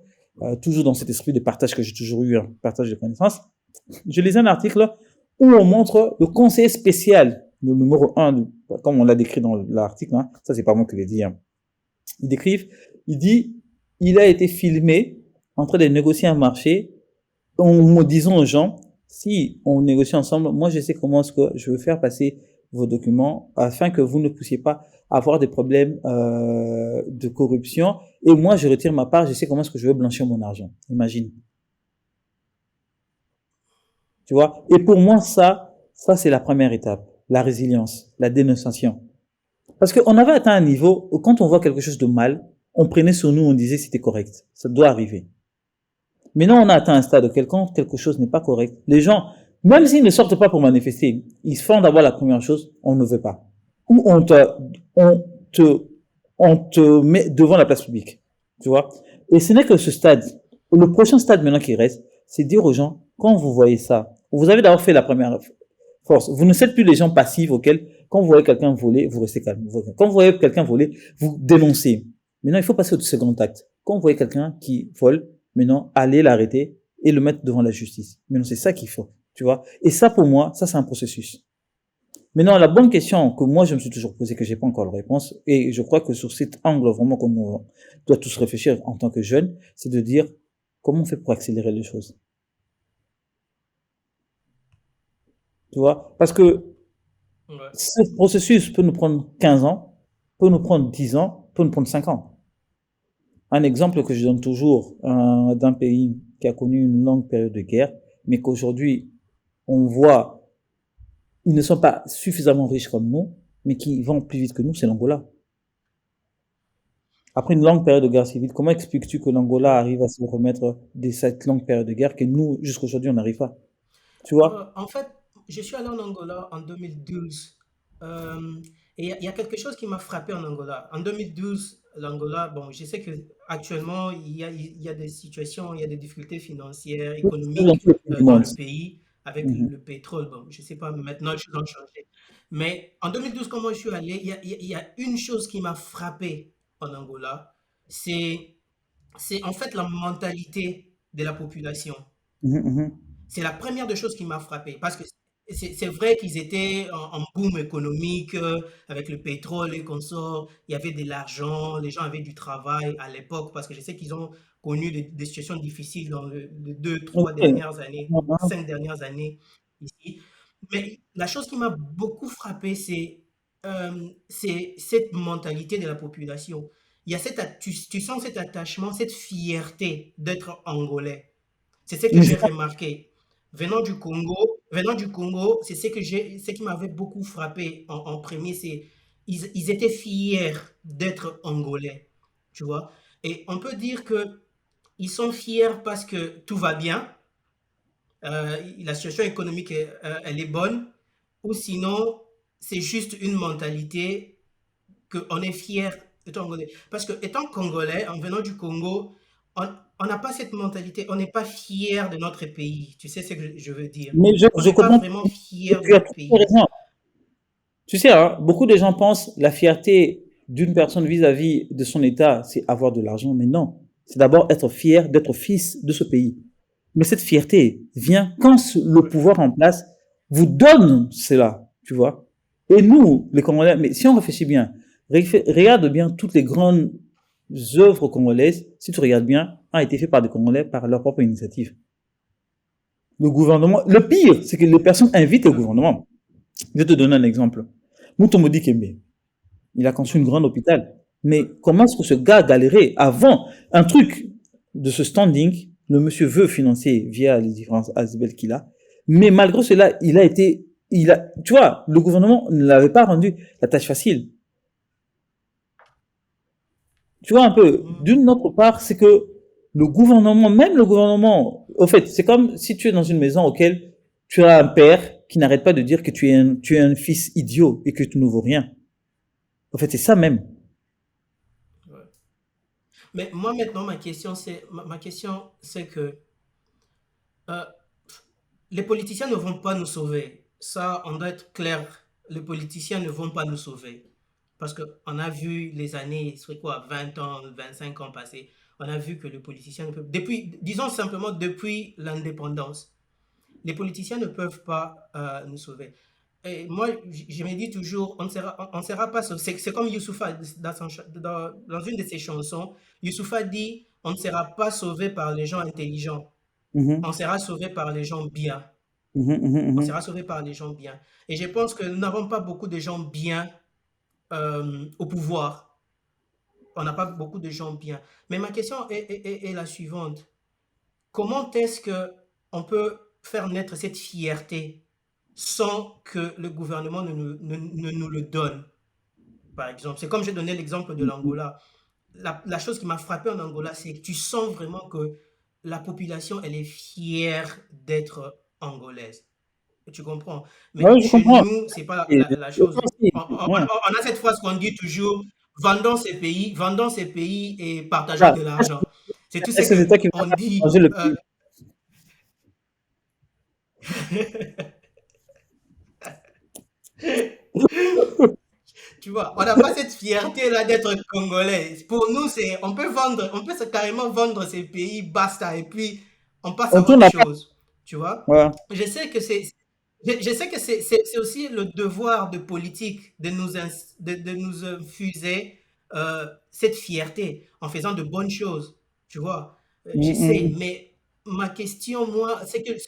toujours dans cet esprit de partage que j'ai toujours eu, partage de connaissances. Je lisais un article où on montre le conseiller spécial, le numéro 1, comme on l'a décrit dans l'article, hein, ça c'est pas moi qui l'ai dit, hein. Ils décrivent, il dit, il a été filmé en train de négocier un marché en disant aux gens, si on négocie ensemble, moi je sais comment est-ce que je veux faire passer vos documents afin que vous ne puissiez pas avoir des problèmes de corruption et moi je retire ma part, je sais comment est-ce que je veux blanchir mon argent. Imagine. Tu vois? Et pour moi, ça c'est la première étape. La résilience, la dénonciation. Parce qu'on avait atteint un niveau où quand on voit quelque chose de mal, on prenait sur nous, on disait c'était correct. Ça doit arriver. Maintenant, on a atteint un stade où quand quelque chose n'est pas correct, les gens, même s'ils ne sortent pas pour manifester, ils font d'abord la première chose, on ne veut pas. Ou on te, on te met devant la place publique. Tu vois? Et ce n'est que ce stade. Le prochain stade maintenant qui reste, c'est dire aux gens, quand vous voyez ça, vous avez d'abord fait la première force. Vous ne êtes plus les gens passifs auxquels, quand vous voyez quelqu'un voler, vous restez calme. Quand vous voyez quelqu'un voler, vous dénoncez. Maintenant, il faut passer au second acte. Quand vous voyez quelqu'un qui vole, maintenant, allez l'arrêter et le mettre devant la justice. Maintenant, c'est ça qu'il faut. Tu vois? Et ça, pour moi, ça, c'est un processus. Maintenant, la bonne question que moi, je me suis toujours posée, que j'ai pas encore la réponse, et je crois que sur cet angle, vraiment, qu'on doit tous réfléchir en tant que jeunes, c'est de dire, comment on fait pour accélérer les choses? Tu vois? Parce que Ouais. ce processus peut nous prendre 15 ans, peut nous prendre 10 ans, peut nous prendre 5 ans. Un exemple que je donne toujours d'un pays qui a connu une longue période de guerre, mais qu'aujourd'hui, on voit, ils ne sont pas suffisamment riches comme nous, mais qui vont plus vite que nous, c'est l'Angola. Après une longue période de guerre civile, comment expliques-tu que l'Angola Ouais. arrive à se remettre de cette longue période de guerre que nous, jusqu'à aujourd'hui, on n'arrive pas? Tu vois? En fait, je suis allé en Angola en 2012. euh, et il y a quelque chose qui m'a frappé en Angola. En 2012, l'Angola, bon, je sais que actuellement il y a des situations, il y a des difficultés financières, C'est dans économiques tous les pays du dans monde. le pays avec Mhm. le pétrole. Bon, je sais pas, maintenant les choses ont changé. Mais en 2012, quand moi je suis allé, il y a une chose qui m'a frappé en Angola, c'est c'est en fait la mentalité de la population. Mhm, mhm. C'est la première des choses qui m'a frappé parce que c'est vrai qu'ils étaient en boom économique avec le pétrole et consorts. Il y avait de l'argent, les gens avaient du travail à l'époque parce que je sais qu'ils ont connu des situations difficiles dans les deux, trois Ok. dernières années, Mhm. 5 dernières années ici. Mais la chose qui m'a beaucoup frappé, c'est cette mentalité de la population. il y a tu sens cet attachement, cette fierté d'être Angolais. C'est ce que Mais j'ai c'est pas- remarqué. Venant du Congo, c'est ce qui m'avait beaucoup frappé en premier, c'est ils étaient fiers d'être Angolais, tu vois. Et on peut dire que ils sont fiers parce que tout va bien, la situation économique, elle est bonne, ou sinon, c'est juste une mentalité qu'on est fier étant Congolais. Parce que étant Congolais, en venant du Congo, on n'a pas cette mentalité, on n'est pas fier de notre pays. Tu sais ce que je veux dire? mais On je n'est pas comprends. vraiment Et fier de tu as notre tout à fait pays. raison. Tu sais, hein, beaucoup de gens pensent la fierté d'une personne vis-à-vis de son État, c'est avoir de l'argent. Mais non, c'est d'abord être fier d'être fils de ce pays. Mais cette fierté vient quand le Ouais. pouvoir en place vous donne cela, tu vois. Et nous, les Congolais, mais si on réfléchit bien, regarde bien toutes les grandes œuvres congolaises, si tu regardes bien, ont été faites par des Congolais par leur propre initiative. Le gouvernement, le pire, c'est que les personnes invitent le Ouais. gouvernement. Je vais te donner un exemple. Moutomodi Kembe, il a conçu une Mhm. grande hôpital. Mais Ouais. comment est-ce que ce gars a galéré avant un truc de ce standing, le monsieur veut financer via les différents ASBL qu'il a. Mais malgré cela, tu vois, le gouvernement ne l'avait pas rendu la tâche facile. Tu vois un peu, Mhm. d'une autre part, c'est que le gouvernement, même le gouvernement, au fait, c'est comme si tu es dans une maison auquel tu as un père qui n'arrête pas de dire que tu es un fils idiot et que tu ne vaux rien. En fait, c'est ça même. Ouais. Mais moi maintenant, ma question, c'est que euh, les politiciens ne vont pas nous sauver. Ça, on doit être clair. Les politiciens ne vont pas nous sauver. Parce qu'on a vu les années, c'est quoi, 20 ans, 25 ans passés. On a vu que les politiciens ne peuvent. Depuis, disons simplement depuis l'indépendance, les politiciens ne peuvent pas nous sauver. Et moi, je me dis toujours, on ne sera pas sauvé. C'est comme Youssoupha, dans une de ses chansons, Youssoupha dit, on ne sera pas sauvé par les gens intelligents, on Mhm, sera sauvé par les gens bien. mhm, mhm, On mhm. sera sauvé par les gens bien. Et je pense que nous n'avons pas beaucoup de gens bien au pouvoir. On n'a pas beaucoup de gens bien. Mais ma question est la suivante. Comment est-ce que on peut faire naître cette fierté sans que le gouvernement ne nous le donne, par exemple? C'est comme j'ai donné l'exemple de l'Angola. La chose qui m'a frappé en Angola, c'est que tu sens vraiment que la population, elle est fière d'être angolaise. Tu comprends? Mais Ouais, je chez comprends. nous, c'est pas Et la moi chose. aussi, ouais. On a cette phrase qu'on dit toujours, vendons ces pays et partageons Voilà. de l'argent. C'est tout ce Est-ce que c'est toi qui qu'on vas dit. changer le pays? Tu vois, on n'a pas cette fierté-là d'être congolais. Pour nous, on peut carrément vendre ces pays, basta, et puis on passe On à autre tourne après. chose. Tu vois? Ouais. Je sais que je sais que c'est aussi le devoir de politique de nous infuser cette fierté en faisant de bonnes choses. Tu vois? Je Mm, sais, mm. mais ma question, moi, ce que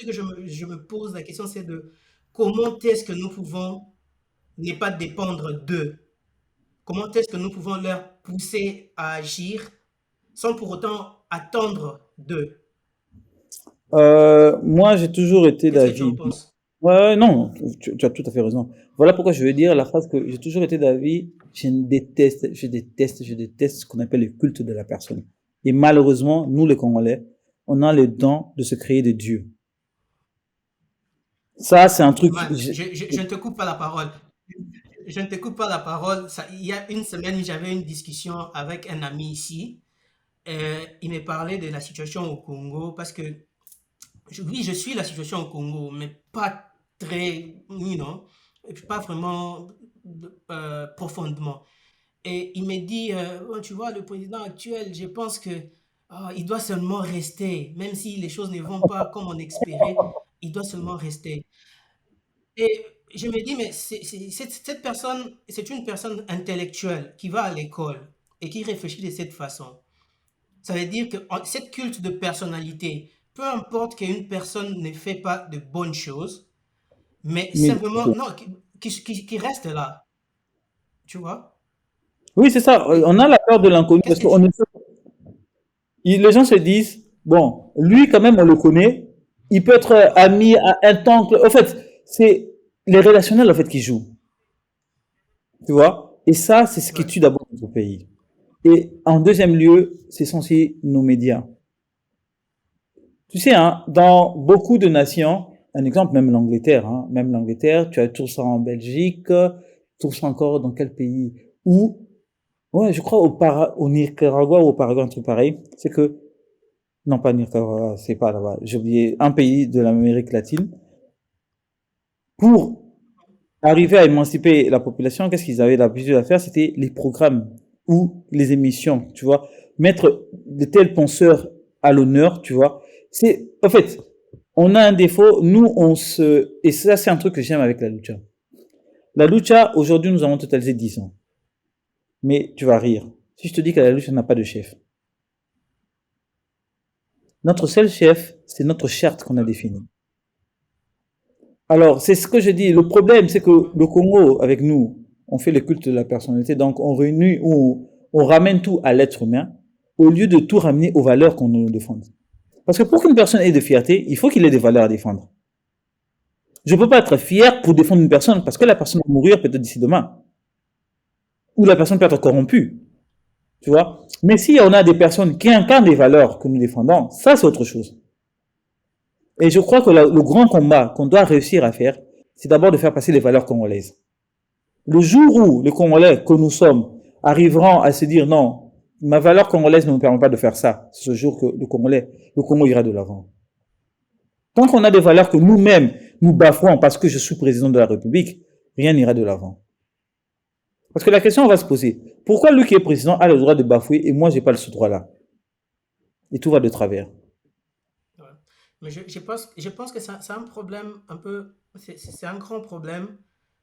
je me pose la question, c'est de comment est-ce que nous pouvons ne pas dépendre d'eux. Comment est-ce que nous pouvons leur pousser à agir sans pour autant attendre d'eux? Moi, j'ai toujours été Qu'est-ce que tu en d'avis. penses? Ouais, ouais, non, tu as tout à fait raison. Voilà pourquoi je veux dire la phrase que j'ai toujours été d'avis. Je déteste ce qu'on appelle le culte de la personne. Et malheureusement, nous les Congolais, on a le don de se créer des dieux. Ça, c'est un truc. Man, je ne te coupe pas la parole. Je ne te coupe pas la parole. Il y a une semaine, j'avais une discussion avec un ami ici. Il me parlait de la situation au Congo parce que, oui, je suis la situation au Congo, mais pas très, et puis pas vraiment profondément. Et il me dit, oh, tu vois, le président actuel, je pense que il doit seulement rester, même si les choses ne vont pas comme on espérait, il doit seulement rester. Et je me dis, mais cette personne, c'est une personne intellectuelle qui va à l'école et qui réfléchit de cette façon. Ça veut dire que cette culte de personnalité, peu importe qu'une personne ne fait pas de bonnes choses, mais Mais simplement, non, qui reste là, tu vois? Oui, c'est ça. Et On a la peur de l'inconnu qu'est-ce parce que tu... les gens se disent, bon, lui, quand même, on le connaît. Il peut être ami à un temps. En fait, c'est les relationnels, en fait, qui jouent. Tu vois? Et ça, c'est ce qui Ouais. tue d'abord notre pays. Et en deuxième lieu, c'est censé nos médias. Tu sais, hein, dans beaucoup de nations, un exemple, même l'Angleterre, tu as tout ça en Belgique, tout ça encore dans quel pays? Où, ouais, je crois au Nicaragua ou au Paraguay, un truc pareil, c'est que, non pas Nicaragua, c'est pas là-bas, j'ai oublié, un pays de l'Amérique latine, pour arriver à émanciper la population, qu'est-ce qu'ils avaient l'habitude à faire? C'était les programmes ou les émissions, tu vois. Mettre de tels penseurs à l'honneur, tu vois. En fait, on a un défaut, et ça, c'est un truc que j'aime avec la lucha. La lucha, aujourd'hui, nous avons totalisé 10 ans. Mais tu vas rire. Si je te dis que la lucha n'a pas de chef. Notre seul chef, c'est notre charte qu'on a Ouais. définie. Alors, c'est ce que je dis. Le problème, c'est que Mhm. le Congo, avec nous, on fait le culte de la personnalité, donc on réunit ou on ramène tout à l'être humain, au lieu de tout ramener aux valeurs qu'on nous défend. Parce que pour qu'une personne ait de fierté, il faut qu'il ait des valeurs à défendre. Je ne peux pas être fier pour défendre une personne parce que la personne va mourir peut-être d'ici demain. Ou la personne peut être corrompue. Tu vois? Mais si on a des personnes qui incarnent des valeurs que nous défendons, ça c'est autre chose. Et je crois que le grand combat qu'on doit réussir à faire, c'est d'abord de faire passer les valeurs congolaises. Le jour où les Congolais que nous sommes arriveront à se dire non, ma valeur congolaise ne me permet pas de faire ça, c'est ce jour que le Congo ira de l'avant. Tant qu'on a des valeurs que nous-mêmes nous bafouons parce que je suis président de la République, rien n'ira de l'avant. Parce que la question va se poser, pourquoi lui qui est président a le droit de bafouer et moi j'ai pas ce droit-là? Et tout va de travers. Ouais. Mais je pense que c'est un problème un peu, c'est un grand problème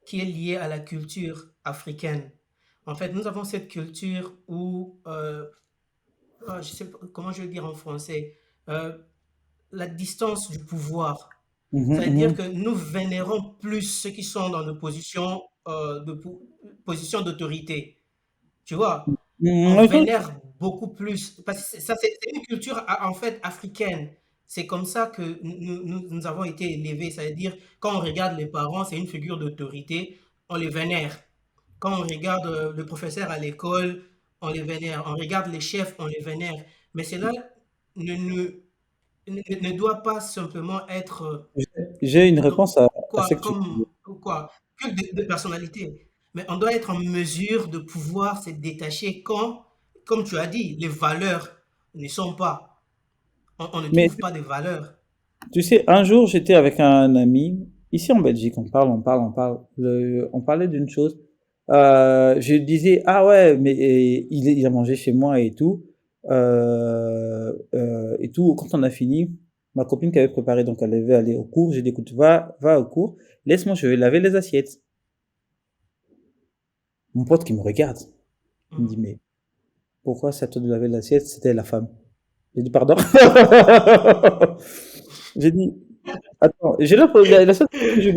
qui est lié à la culture africaine. En fait, nous avons cette culture où, je sais pas comment je vais le dire en français, euh, la distance du pouvoir. Mhm, C'est-à-dire mhm. que nous vénérons plus ceux qui sont dans des positions, positions d'autorité. Tu vois, on Mhm. vénère beaucoup plus. Parce que ça, c'est une culture en fait africaine. C'est comme ça que nous avons été élevés. C'est-à-dire, quand on regarde les parents, c'est une figure d'autorité, on les vénère. Quand on regarde le professeur à l'école, on les vénère. On regarde les chefs, on les vénère. Mais cela ne, ne, ne doit pas simplement être J'ai une réponse à ce quoi, que tu dis. quoi, que de personnalité. Mais on doit être en mesure de pouvoir se détacher quand, comme tu as dit, les valeurs ne sont pas, on ne Mais trouve pas de valeurs. tu sais, un jour, j'étais avec un ami, ici en Belgique, on parlait d'une chose. Je disais, ah ouais, mais il a mangé chez moi et tout. Et tout, quand on a fini, ma copine qui avait préparé, donc elle devait aller au cours, j'ai dit, écoute, va au cours, laisse-moi, je vais laver les assiettes. Mon pote qui me regarde, il me dit, Mhm. mais pourquoi c'est à toi de laver l'assiette? C'était la femme. J'ai dit, pardon? J'ai dit, attends, j'ai la seule chose que je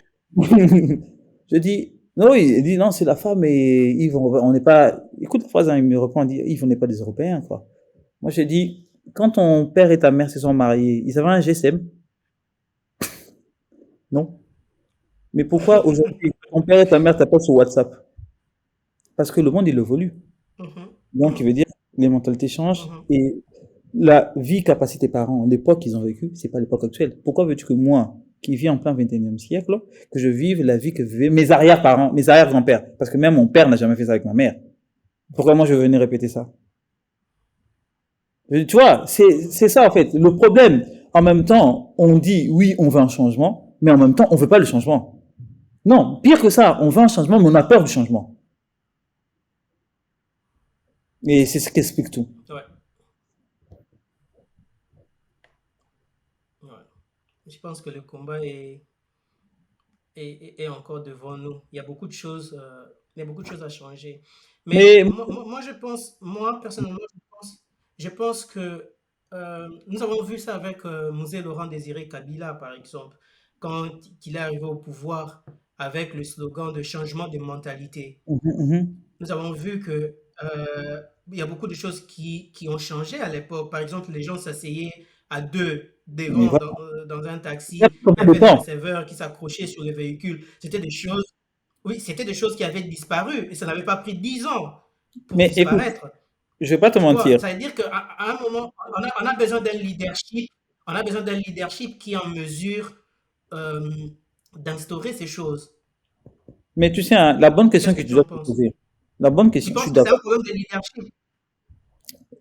je dis, non, oui, il dit, non, c'est la femme et Yves, on n'est pas, écoute la phrase, hein, il me reprend, il dit, Yves, on n'est pas des Européens, quoi. Moi, j'ai dit, quand ton père et ta mère se sont mariés, ils avaient un GSM? Non. Mais pourquoi aujourd'hui, ton père et ta mère t'appellent sur WhatsApp? Parce que le monde, il évolue. Mhm. Donc, il veut dire, les mentalités changent Mhm. et la vie qu'a passé tes parents, l'époque qu'ils ont vécue, c'est pas l'époque actuelle. Pourquoi veux-tu que moi, qui vis en plein 21e siècle, que je vive la vie que vivaient mes arrière-parents, mes arrière-grands-pères? Parce que même mon père n'a jamais fait ça avec ma mère. Pourquoi moi je vais venir répéter ça? Tu vois, c'est ça en fait. Le problème, en même temps, on dit oui, on veut un changement, mais en même temps, on veut pas le changement. Non, pire que ça, on veut un changement, mais on a peur du changement. Et c'est ce qui explique tout. Ouais, ouais. Je pense que le combat est encore devant nous. Il y a beaucoup de choses, il y a beaucoup de choses à changer. Mais Mais moi, je pense, moi, personnellement, je pense que nous avons vu ça avec Mosé Laurent Désiré Kabila, par exemple, quand il est arrivé au pouvoir avec le slogan de changement de mentalité. mhm, mhm. Nous avons vu que il y a beaucoup de choses qui ont changé à l'époque. Par exemple, les gens s'asseyaient à deux Mais devant voilà. dans un Il y a taxi. Il y combien de avait les temps? receveurs qui s'accrochaient sur les véhicules. C'était des choses, oui, c'était des choses qui avaient disparu et ça n'avait pas pris 10 ans pour Mais écoute, disparaître. je vais pas te Tu vois, mentir. ça veut dire qu'à un moment, on a besoin d'un leadership, on a besoin d'un leadership qui est en mesure euh, d'instaurer ces choses. Mais tu sais, hein, la bonne question Qu'est-ce que que tu tu dois en te penses? poser, la bonne Tu question, je penses suis que c'est un d'accord. problème de leadership?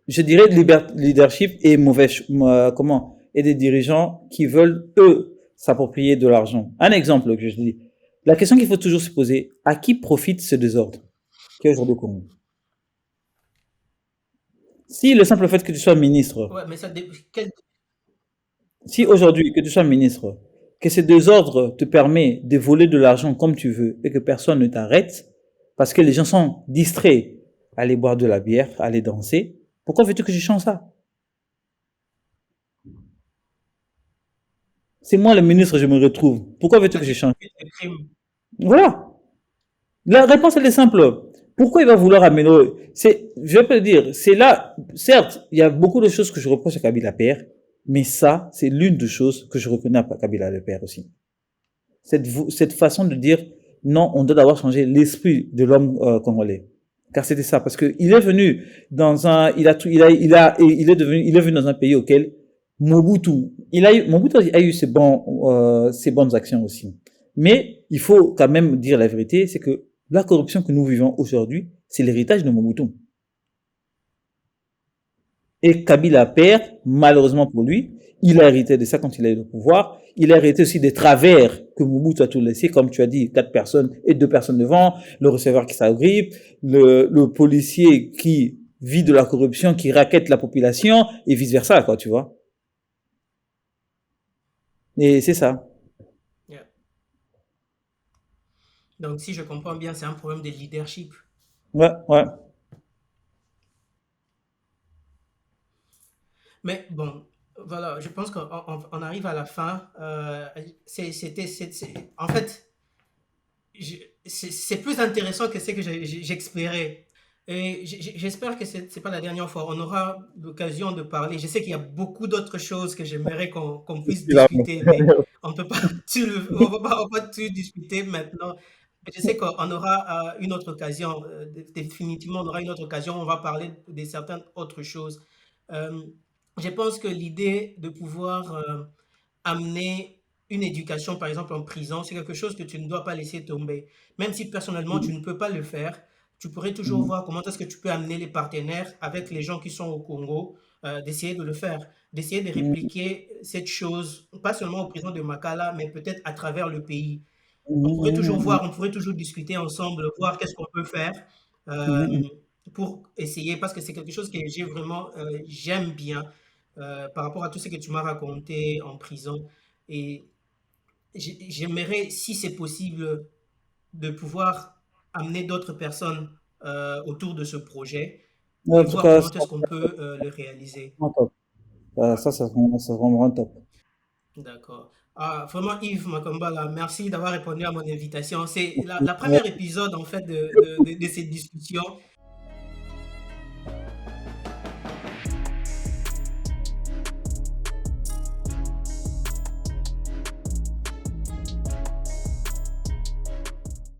Je dirais leadership et comment, et des dirigeants qui veulent, eux, s'approprier de l'argent. Un exemple que je dis. La question qu'il faut toujours se poser, à qui profite ce désordre qui est aujourd'hui au Congo? Si le simple fait que tu sois ministre, Ouais, mais si aujourd'hui que tu sois ministre, que ces désordres te permet de voler de l'argent comme tu veux et que personne ne t'arrête, parce que les gens sont distraits à aller boire de la bière, à aller danser, pourquoi veux-tu que je change ça? C'est moi le ministre, je me retrouve. Pourquoi veux-tu ça que je change? discute des crimes. Voilà. La réponse, elle est simple. Pourquoi il va vouloir améliorer? Je vais te dire, c'est là, certes, il y a beaucoup de choses que je reproche à Kabila Père, mais ça, c'est l'une des choses que je reconnais à Kabila le Père aussi. Cette façon de dire, non, on doit d'abord changer l'esprit de l'homme congolais. Car c'était ça, parce que il est venu dans un, il est venu dans un pays auquel Mobutu a eu ses bonnes actions aussi. Mais il faut quand même dire la vérité, c'est que la corruption que nous vivons aujourd'hui, c'est l'héritage de Mobutu. Et Kabila père, malheureusement pour lui, il a hérité de ça quand il a eu le pouvoir. Il a hérité aussi des travers que Mobutu a tout laissé, comme tu as dit, 4 personnes et 2 personnes devant, le receveur qui s'agrippe, le policier qui vit de la corruption, qui raquette la population, et vice versa, quoi, tu vois. Et c'est ça. Yeah. Donc, si je comprends bien, c'est un problème de leadership. Ouais, ouais. Mais bon, voilà, je pense qu'on on arrive à la fin. En fait, c'est plus intéressant que ce que j'espérais. Et j'espère que c'est pas la dernière fois. On aura l'occasion de parler. Je sais qu'il y a beaucoup d'autres choses que j'aimerais qu'on puisse discuter, mais on peut pas on peut pas tout discuter maintenant. Je sais qu'on aura une autre occasion. Définitivement, on aura une autre occasion. On va parler de certaines autres choses. Euh, je pense que l'idée de pouvoir amener une éducation, par exemple en prison, c'est quelque chose que tu ne dois pas laisser tomber. Même si personnellement tu ne peux pas le faire, tu pourrais toujours voir comment est-ce que tu peux amener les partenaires avec les gens qui sont au Congo, d'essayer de le faire, d'essayer de répliquer cette chose, pas seulement aux prisons de Makala, mais peut-être à travers le pays. On pourrait toujours voir, on pourrait toujours discuter ensemble, voir qu'est-ce qu'on peut faire euh, pour essayer, parce que c'est quelque chose que j'ai vraiment, j'aime bien par rapport à tout ce que tu m'as raconté en prison. Et j'aimerais, si c'est possible, de pouvoir amener d'autres personnes autour de ce projet En et tout voir cas, comment est-ce qu'on peut le réaliser. vraiment top. Ça, vraiment top. D'accord. Ah, vraiment, Yves Makambala, merci d'avoir répondu à mon invitation. C'est la première épisode, en fait, de cette discussion.